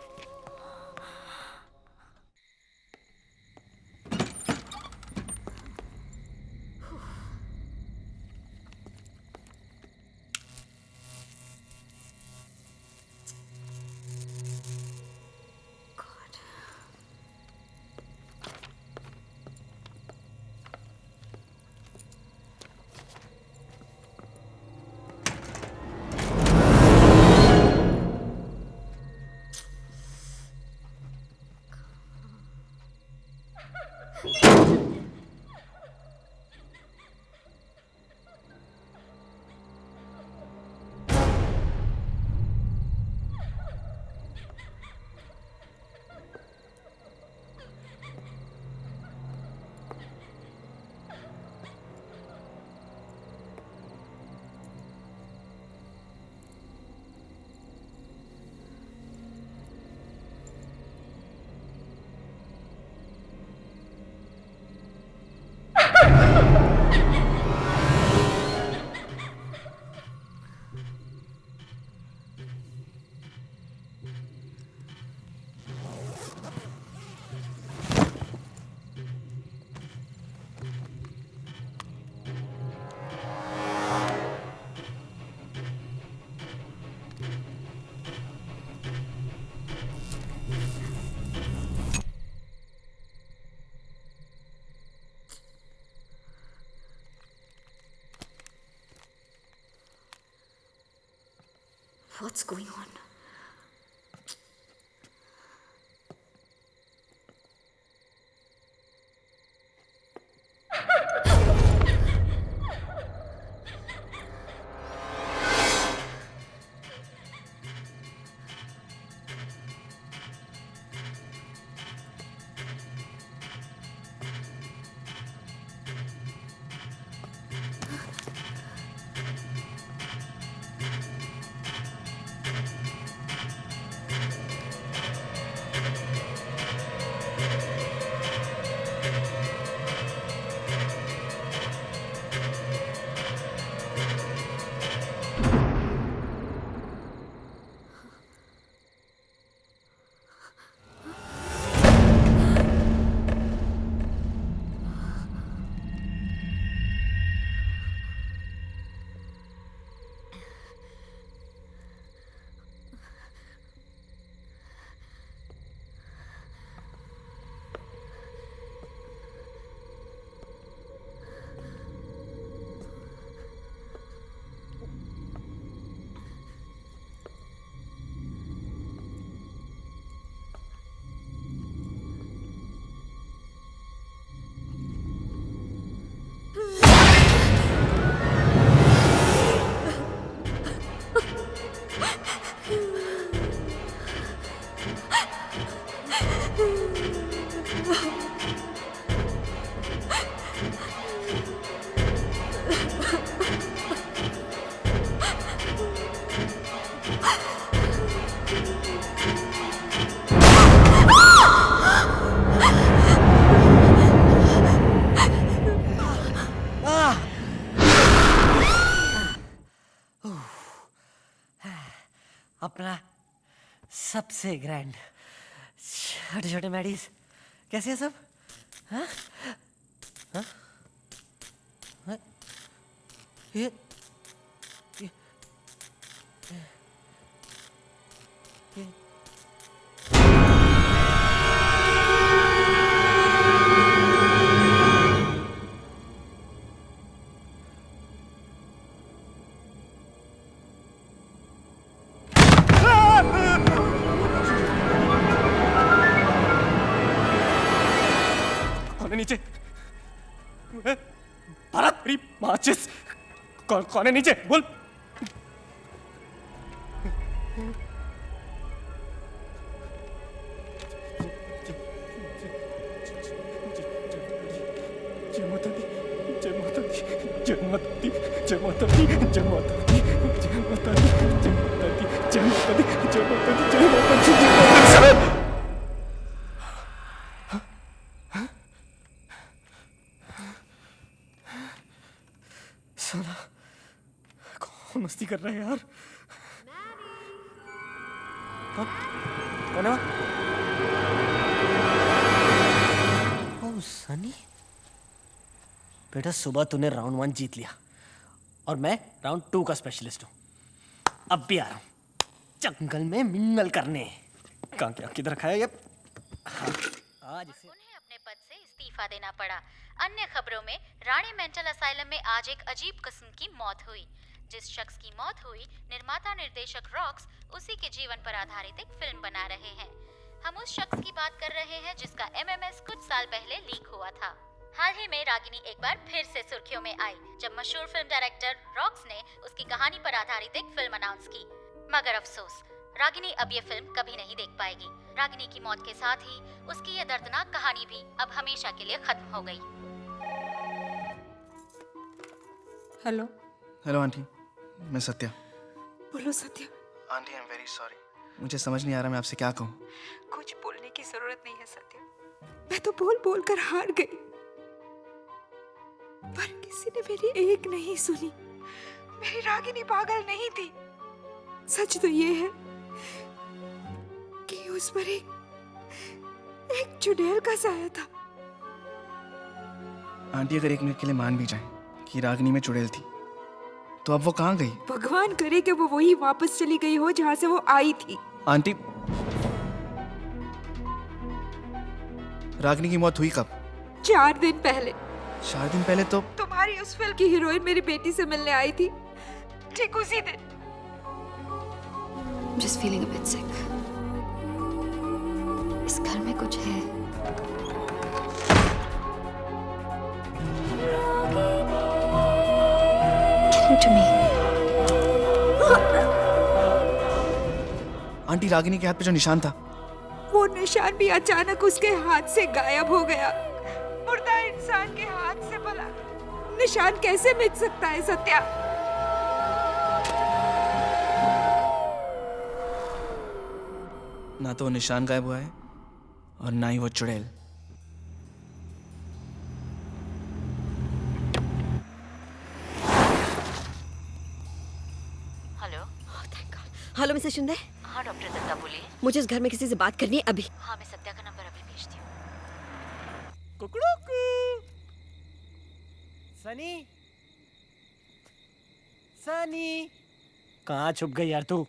What's going on? अपना सबसे ग्रैंड छोटे छोटे मैडीज कैसे हैं सब? हाँ? हाँ? हाँ? ये नीचे भारत मेरी माचिस कौन है नीचे बोल। जय माता दी जय माता दी जय माता दी जय माता दी जय माता दी जय माता दी जय माता दी जय माता दी जय माता दी जय माता दी। कौन मस्ती कर रहा है यार? कौन है? ओह सनी, बेटा सुबह तूने राउंड 1 जीत लिया और मैं राउंड 2 का स्पेशलिस्ट हूँ। अब भी आ रहा हूँ जंगल में मिंगल करने। कहाँ क्या किधर रखा है ये? आज इसे उन्हें अपने पद से इस्तीफा देना पड़ा। अन्य खबरों में रानी मेंटल असाइलम में आज एक अजीब किस्म की मौत हुई। जिस शख्स की मौत हुई, निर्माता निर्देशक रॉक्स उसी के जीवन पर आधारित एक फिल्म बना रहे हैं। हम उस शख्स की बात कर रहे हैं जिसका MMS कुछ साल पहले लीक हुआ था। हाल ही में रागिनी एक बार फिर से सुर्खियों में आई जब मशहूर फिल्म डायरेक्टर रॉक्स ने उसकी कहानी पर आधारित एक फिल्म अनाउंस की। मगर अफसोस, रागिनी अब ये फिल्म कभी नहीं देख पाएगी। रागिनी की मौत के साथ ही उसकी ये दर्दनाक कहानी भी अब हमेशा के लिए खत्म हो गई। हेलो हेलो आंटी, मैं सत्या। बोलो Satya. Aunty I am very sorry, मुझे समझ नहीं आ रहा मैं आपसे क्या कहूँ। कुछ बोलने की जरूरत नहीं है सत्या, मैं तो बोल बोल कर हार गई, पर किसी ने मेरी एक नहीं सुनी। मेरी रागिनी पागल नहीं थी। सच तो ये है कि उस पर एक चुड़ैल का साया था। आंटी अगर एक मिनट के लिए मान भी जाए कि रागिनी में चुड़ैल थी, तो अब वो कहाँ गई? भगवान करे कि वो वही वापस चली गई हो जहाँ से वो आई थी। आंटी, रागिनी की मौत हुई कब? 4 दिन पहले। 4 दिन पहले तो तुम्हारी उस फिल्म की हीरोइन मेरी बेटी से मिलने आई थी, ठीक उसी दिन। just feeling a bit sick. इस घर में कुछ है. Get into me. Aunty, Ragini के हाथ पे जो निशान था, वो निशान भी अचानक उसके हाथ से गायब हो गया। मुर्दा इंसान के हाथ से भला निशान कैसे मिट सकता है सत्या? ना तो वो निशान गायब हुआ है और ना ही वो चुड़ैल। हेलो। Hello Mrs Shinde. हाँ डॉक्टर दत्ता बोलिए। मुझे इस घर में किसी से बात करनी है अभी। हाँ मैं सत्या का नंबर अभी भेजती हूँ। कुकड़ूकू। सनी, सनी, कहाँ छुप गई यार तू?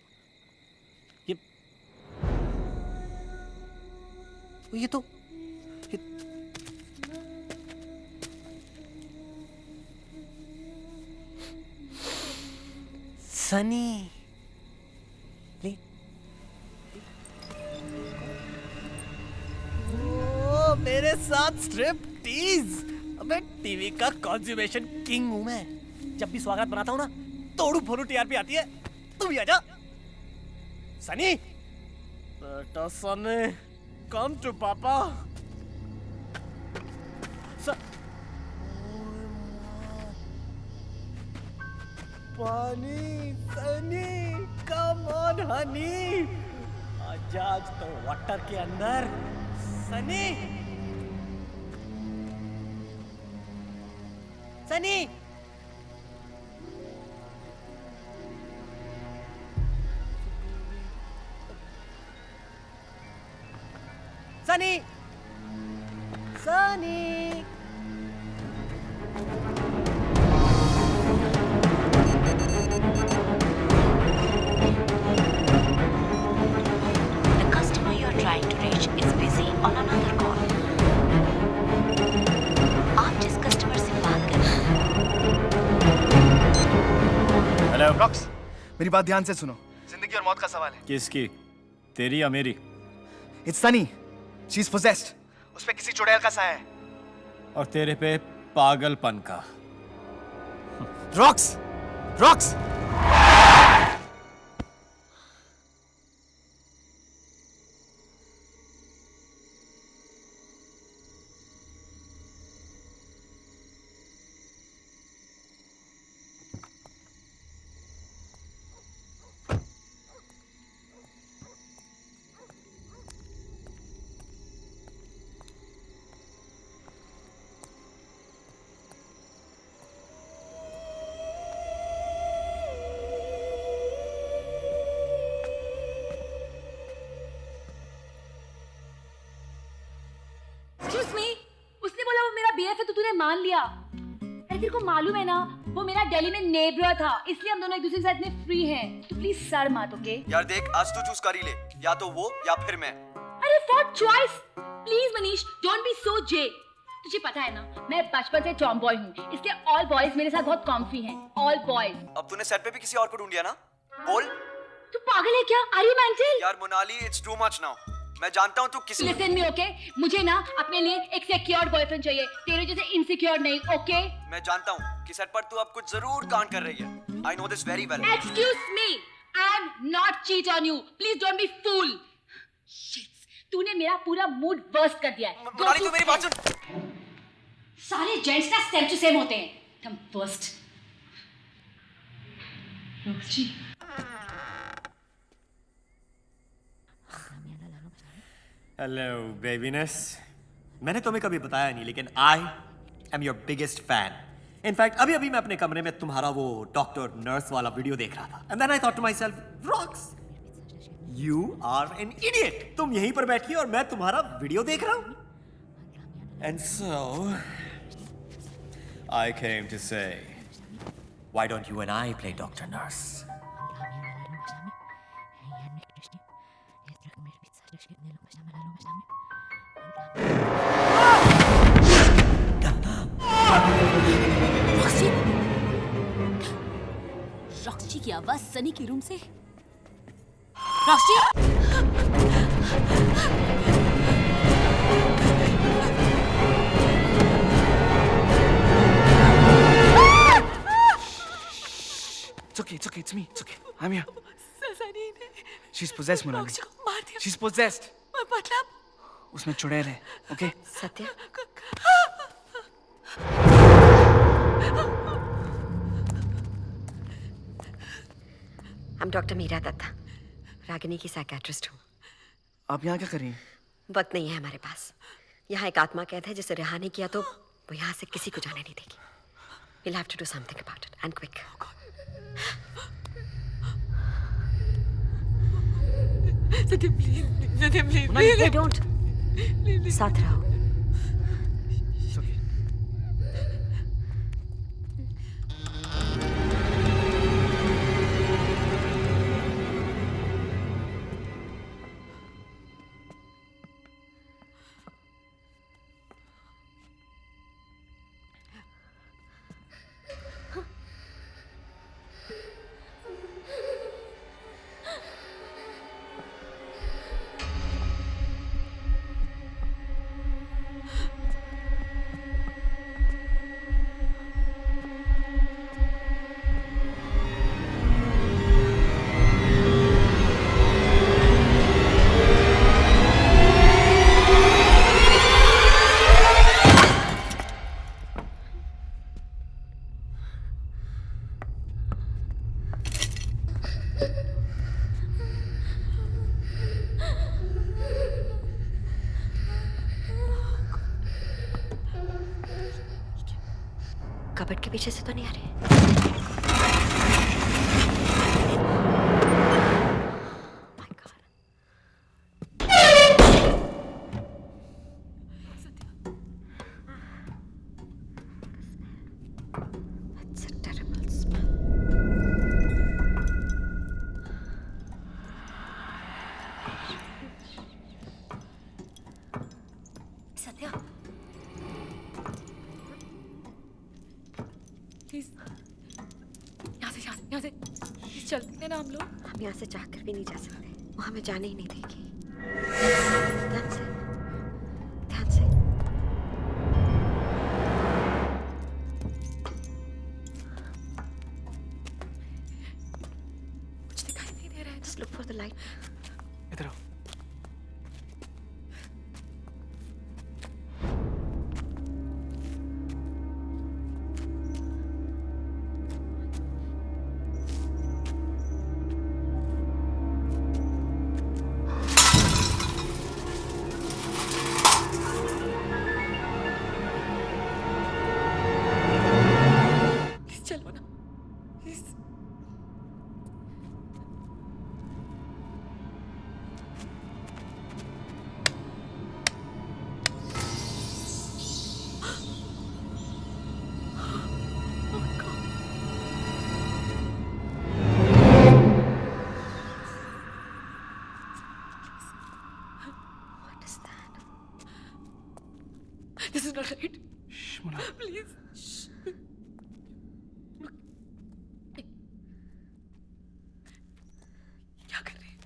ये तो सनी। ओ, मेरे साथ स्ट्रिप टीज। अबे टीवी का कॉन्ज्यूमेशन किंग हूं मैं। जब भी स्वागत बनाता हूं ना, तोड़ू फोड़ू टीआरपी आती है। तू भी आजा। सनी, बेटा सनी, come to papa. पानी, सनी, come on honey. आजा आज तो वाटर के अंदर। Sunny, Sunny, Sunny, Sunny. The customer you are trying to reach is busy on another call. आप जिस कस्टमर से बात कर रहे हैं। हेलो रॉक्स, मेरी बात ध्यान से सुनो। जिंदगी और मौत का सवाल है। किसकी? तेरी या मेरी? It's Sunny. She's possessed. उस पे किसी चुड़ैल का साया है। और तेरे पे पागलपन का। Rocks, rocks. तो तूने मान लिया। अरे तेरे को मालूम है ना, वो मेरा दिल्ली में नेबर था, इसलिए हम दोनों एक दूसरे के साथ इतने फ्री हैं। तो प्लीज सर मत, ओके? यार देख, आज तू चूज कर ही ले, या तो वो या फिर मैं। अरे for choice please Manish, don't be so जे। तुझे पता है ना, मैं बचपन से टॉम बॉय हूँ, इसलिए ऑल बॉयज मेरे साथ बहुत कॉम्फी हैं। All boys. अब तूने सेट पे भी किसी और को ढूंढ लिया ना? बोल। तू पागल है क्या? Are you mental? यार Monali, it's too much now. मैं जानता हूँ तू किसी। Listen me, okay? मुझे ना अपने लिए एक सिक्योर बॉयफ्रेंड चाहिए, तेरे जैसे इनसिक्योर नहीं, ओके? मैं जानता हूँ कि सेट पर तू अब कुछ जरूर कांड कर रही है। I know this very well. Excuse me, I am not cheat on you, please don't be fool. तूने मेरा पूरा मूड बर्स्ट कर दिया है। मोनाली, तू मेरी बात सुन। सारे जेंट्स ना सेम टू सेम होते हैं, तुम बर्स्ट। हेलो बेबीनेस। मैंने तुम्हें कभी बताया नहीं, लेकिन I am your biggest fan. In fact अभी अभी मैं अपने कमरे में तुम्हारा वो डॉक्टर नर्स वाला वीडियो देख रहा था, and then I thought to my self, Rocks, you are an idiot. तुम यहीं पर बैठी और मैं तुम्हारा वीडियो देख रहा हूं। And so I came to say, why don't you and I play doctor nurse? Roxy की आवाज सनी के रूम से। Roxy It's okay, it's okay, it's me, it's okay. I'm here. Sunny ने She's possessed, Monali. रॉक्सी को मार दिया। She's possessed. मतलब उसमें चुड़ैल है, okay? Satya I'm doctor Meera Dutta, Ragini की साइकेट्रिस्ट हूँ। आप यहाँ क्या कर रही हैं? वक्त नहीं है हमारे पास। यहाँ एक आत्मा कैद है जिसे रिहा नहीं किया तो वो यहाँ से किसी को जाने नहीं देगी। We'll have to do something about it and quick. Satya please Satya please Monali, don't. साथ रहो। कबर्ड के पीछे से तो नहीं आ रही। That's a terrible smell. Satya please यहाँ से प्लीज चलते हैं ना हम लोग। हम यहाँ से चाहकर भी नहीं जा सकते, वो हमें जाने ही नहीं देगी। ध्यान से, ध्यान से। कुछ दिखाई नहीं दे रहा है। Just look for the light. इधर आओ। चलो ना please. What is that? This is not right. Shh, Monali. Please. Shh. क्या कर रहे हैं?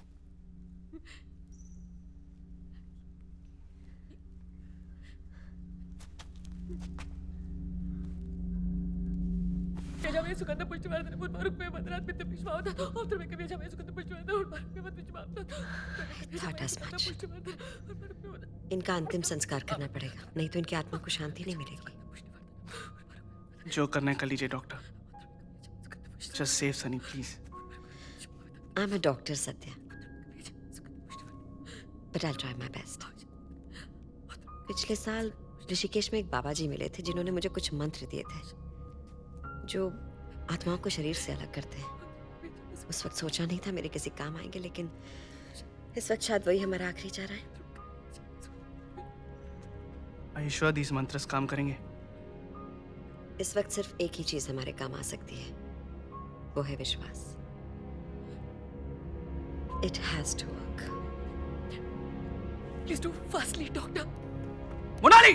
यजामे सुगंध पुष्टिवर्धन उर्वारुक में मदरात में पुष्पावता और में कभी यजामे सुगंध पुष्टिवर्धन उर्वारुक में पुष्पावता Thought as much. इनका अंतिम संस्कार करना पड़ेगा, नहीं तो इनकी आत्मा को शांति नहीं मिलेगी। जो करना है कर लीजिए doctor. Just save Sunny, please. I'm a doctor, Satya. But I'll try my best. पिछले साल ऋषिकेश में एक बाबा जी मिले थे जिन्होंने मुझे कुछ मंत्र दिए थे जो आत्माओं को शरीर से अलग करते हैं। उस वक्त सोचा नहीं था मेरे किसी काम आएंगे, लेकिन इस वक्त शायद वही हमारा आखिरी चारा है। Are you sure these mantras काम करेंगे? इस वक्त सिर्फ एक ही चीज हमारे काम आ सकती है, वो है विश्वास। It has to work. Please do fastly, doctor. Monali!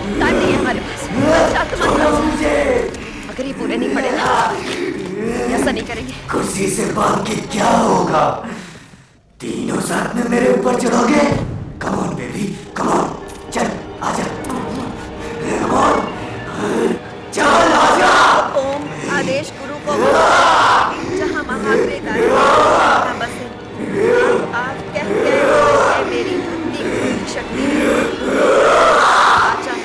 Time नहीं है हमारे पास। शांत मत करो। अगर ये पूरे नहीं पड़े ना, ऐसा नहीं करेंगे। कुर्सी से भाग के क्या होगा? तीनों साथ में मेरे ऊपर चढ़ोगे? Come on baby, come on, चल आजा, कम ऑन, चल आजा। ओम आदेश गुरु को जहाँ महाप्रेत आए वहाँ बसे। आप कह गए मेरी भक्ति की शक्ति। आजा।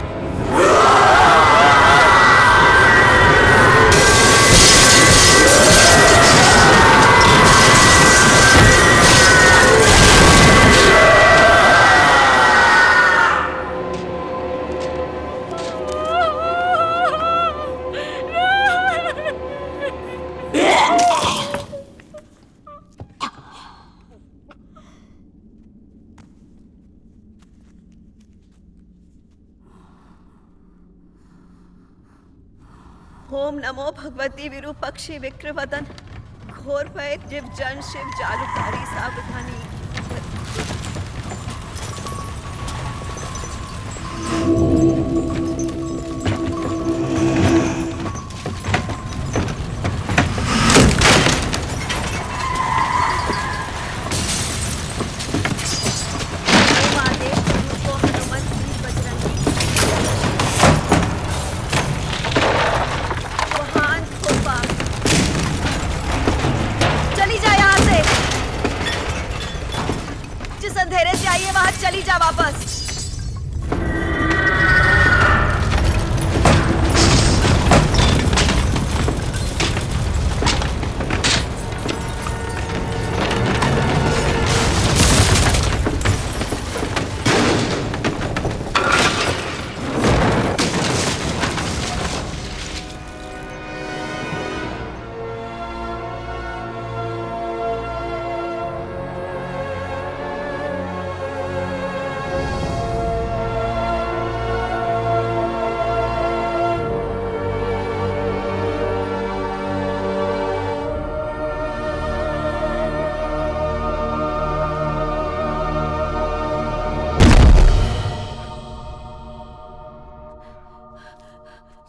ओम नमो भगवती विरूपक्षी विक्रवदन घोर भय जीव जन शिव जालुकारी सावधानी। अंधेरे से आई है वहां चली जा वापस।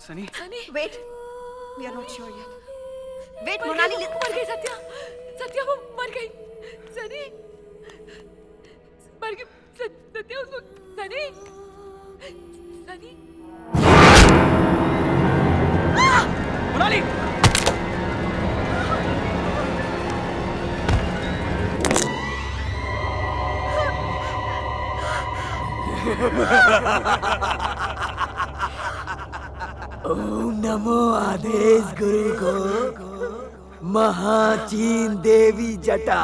Sunny wait we are not sure yet. Wait Monali मर गई सत्या, सत्या वो मर गई। सनी मर गई सत्या, उसको सनी सनी मोनाली ओम नमो आदेश गुरु को महाचीन देवी जटा।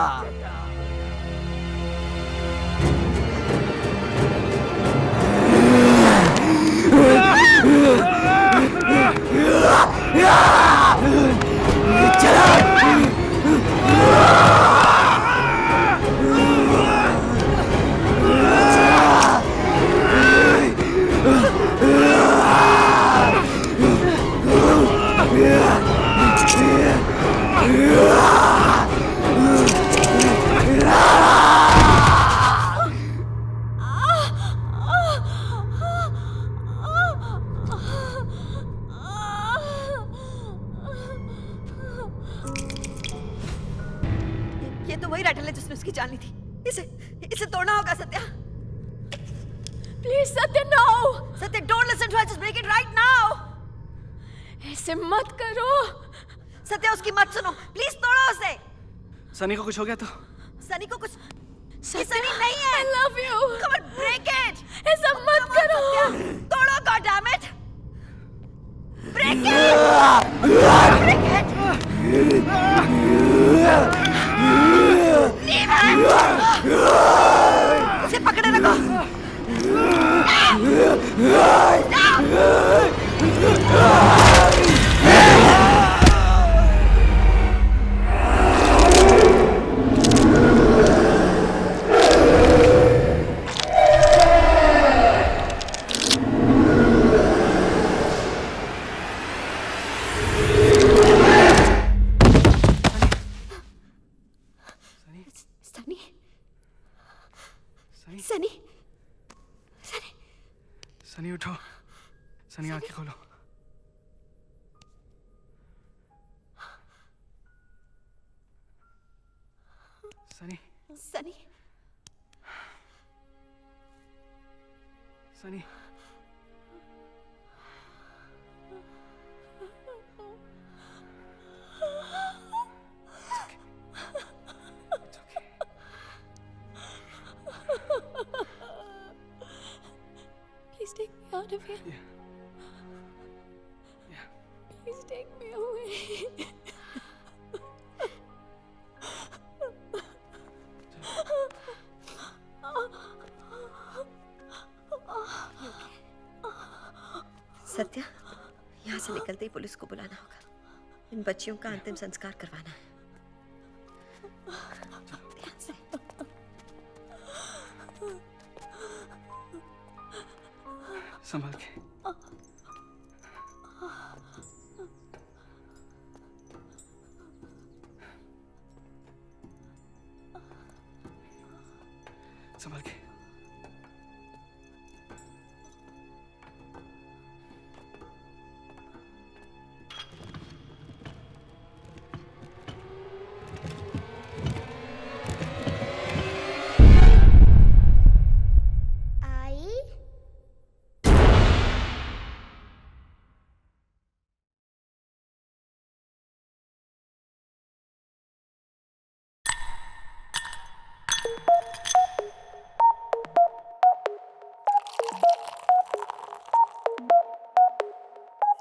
ये तो वही राइटल है जिसने उसकी जान ली थी। इसे तोड़ना होगा Satya. Please Satya no. Satya don't listen to her, just break it right now. ऐसे मत करो सत्या, उसकी मत सुनो प्लीज, तोड़ो उसे। सनी को कुछ हो गया तो? सनी को कुछ? ये सनी नहीं है। I love you। Come on, break it। ऐसा मत करो। तोड़ो, God damn it। Break it। Break it। उसे पकड़े रखो। सनी उठो। सनी आंखें खोलो। Sunny Sunny Sunny Please take me out of here. Please take me away. Satya, यहाँ से निकलते ही पुलिस को बुलाना होगा। इन बच्चियों का अंतिम संस्कार करवाना है। ध्यान से। संभाल के। संभाल के।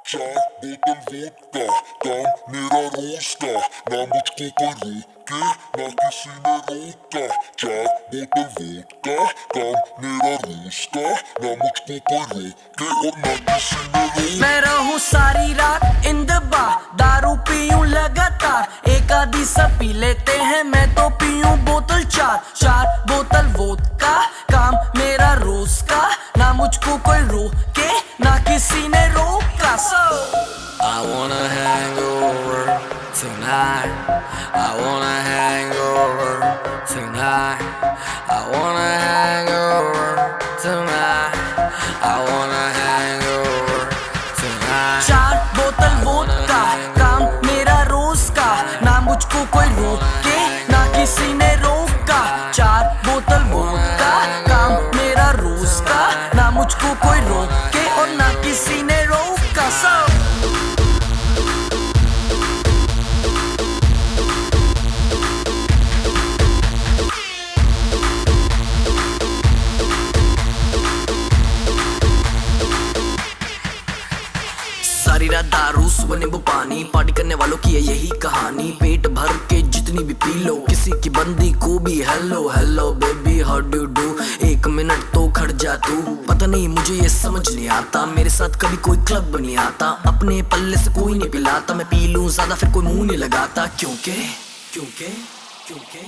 चार बोतल वोडका, काम मेरा रोज का, ना मुझको कोई रोके, ना किसी ने रोका। चार बोतल वोडका, काम मेरा रोज का, ना मुझको कोई रोके और ना किसी ने रोका। मैं रहूं सारी रात इन द बार, दारू पीऊं लगातार, एक आधी सब पी लेते हैं, मैं तो पीऊं बोतल चार। चार बोतल वोडका, काम मेरा रोज का, ना मुझको कोई रोके, ना किसी ने रोका। So I wanna hang over tonight. I wanna hang over tonight. I wanna hang over tonight. I wanna hang over tonight. चार बोतल वोडका, काम मेरा रोज का, ना मुझको कोई रोके, ना किसी ने रोका। चार बोतल वोडका, काम मेरा रोज का, ना मुझको कोई रोके और ना किसी ने रोका। So सारी रात दारू सुबह नींबू पानी, पार्टी करने वालों की है यही कहानी। पेट भर के जितनी भी पी लो, किसी की बंदी को भी hello hello baby how do do. एक मिनट तो खड़ जा तू, पता नहीं मुझे ये समझ नहीं आता, मेरे साथ कभी कोई क्लब नहीं आता, अपने पल्ले से कोई नहीं पिलाता, मैं पी लूं ज्यादा फिर कोई मुंह नहीं लगाता। क्योंकि क्योंकि क्योंकि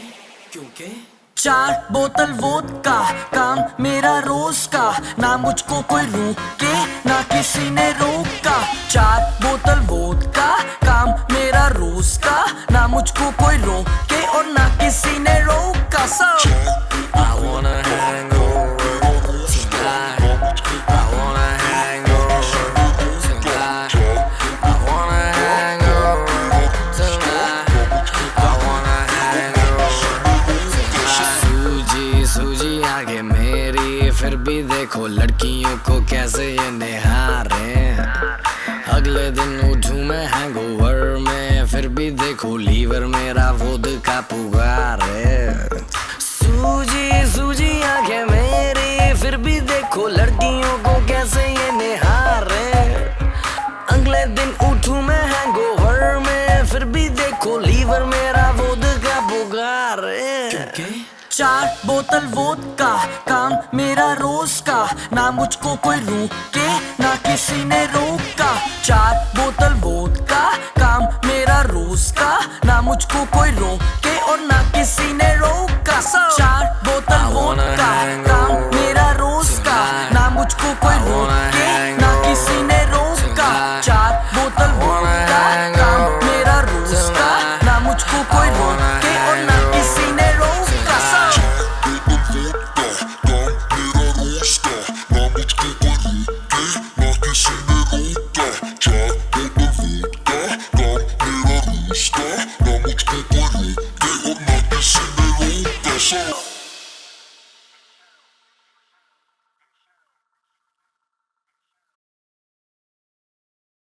क्योंकि चार बोतल वोडका, काम मेरा रोज का, ना मुझको कोई रोके, ना किसी ने रोका। चार बोतल वोडका, काम मेरा रोज का, ना मुझको कोई रोके और ना किसी ने रोका। So I wanna hang over tonight. I wanna hang over tonight. I wanna hang over tonight. I wanna hang over tonight. सूजी सूजी आगे मेरी, फिर भी देखो लड़कियों को कैसे ये निहारे। अगले दिन उठूं मैं हैंगओवर में, फिर भी देखो लीवर मेरा वोडका पुकारे। सूजी सूजी आंखें मेरी, फिर भी देखो लड़कियों को कैसे ये निहारे। अगले दिन उठूं मैं हैंगओवर में, फिर भी देखो लीवर मेरा वोडका पुकारे। चार बोतल वोडका, काम मेरा रोज का, ना मुझको कोई रोके, ना किसी ने रोका। चार बोतल वोडका, काम मेरा रोज का, ना मुझको कोई रोके और ना किसी ने रोका। So चार बोतल वोडका, काम मेरा रोज का, ना मुझको कोई रोके, ना किसी ने रोका। चार बोतल वोडका, काम मेरा रोज का, ना मुझको कोई रोके और ना किसी ने रोका। काम मेरा रोज का, ना मुझको कोई रोके, ना किसी ने yourself.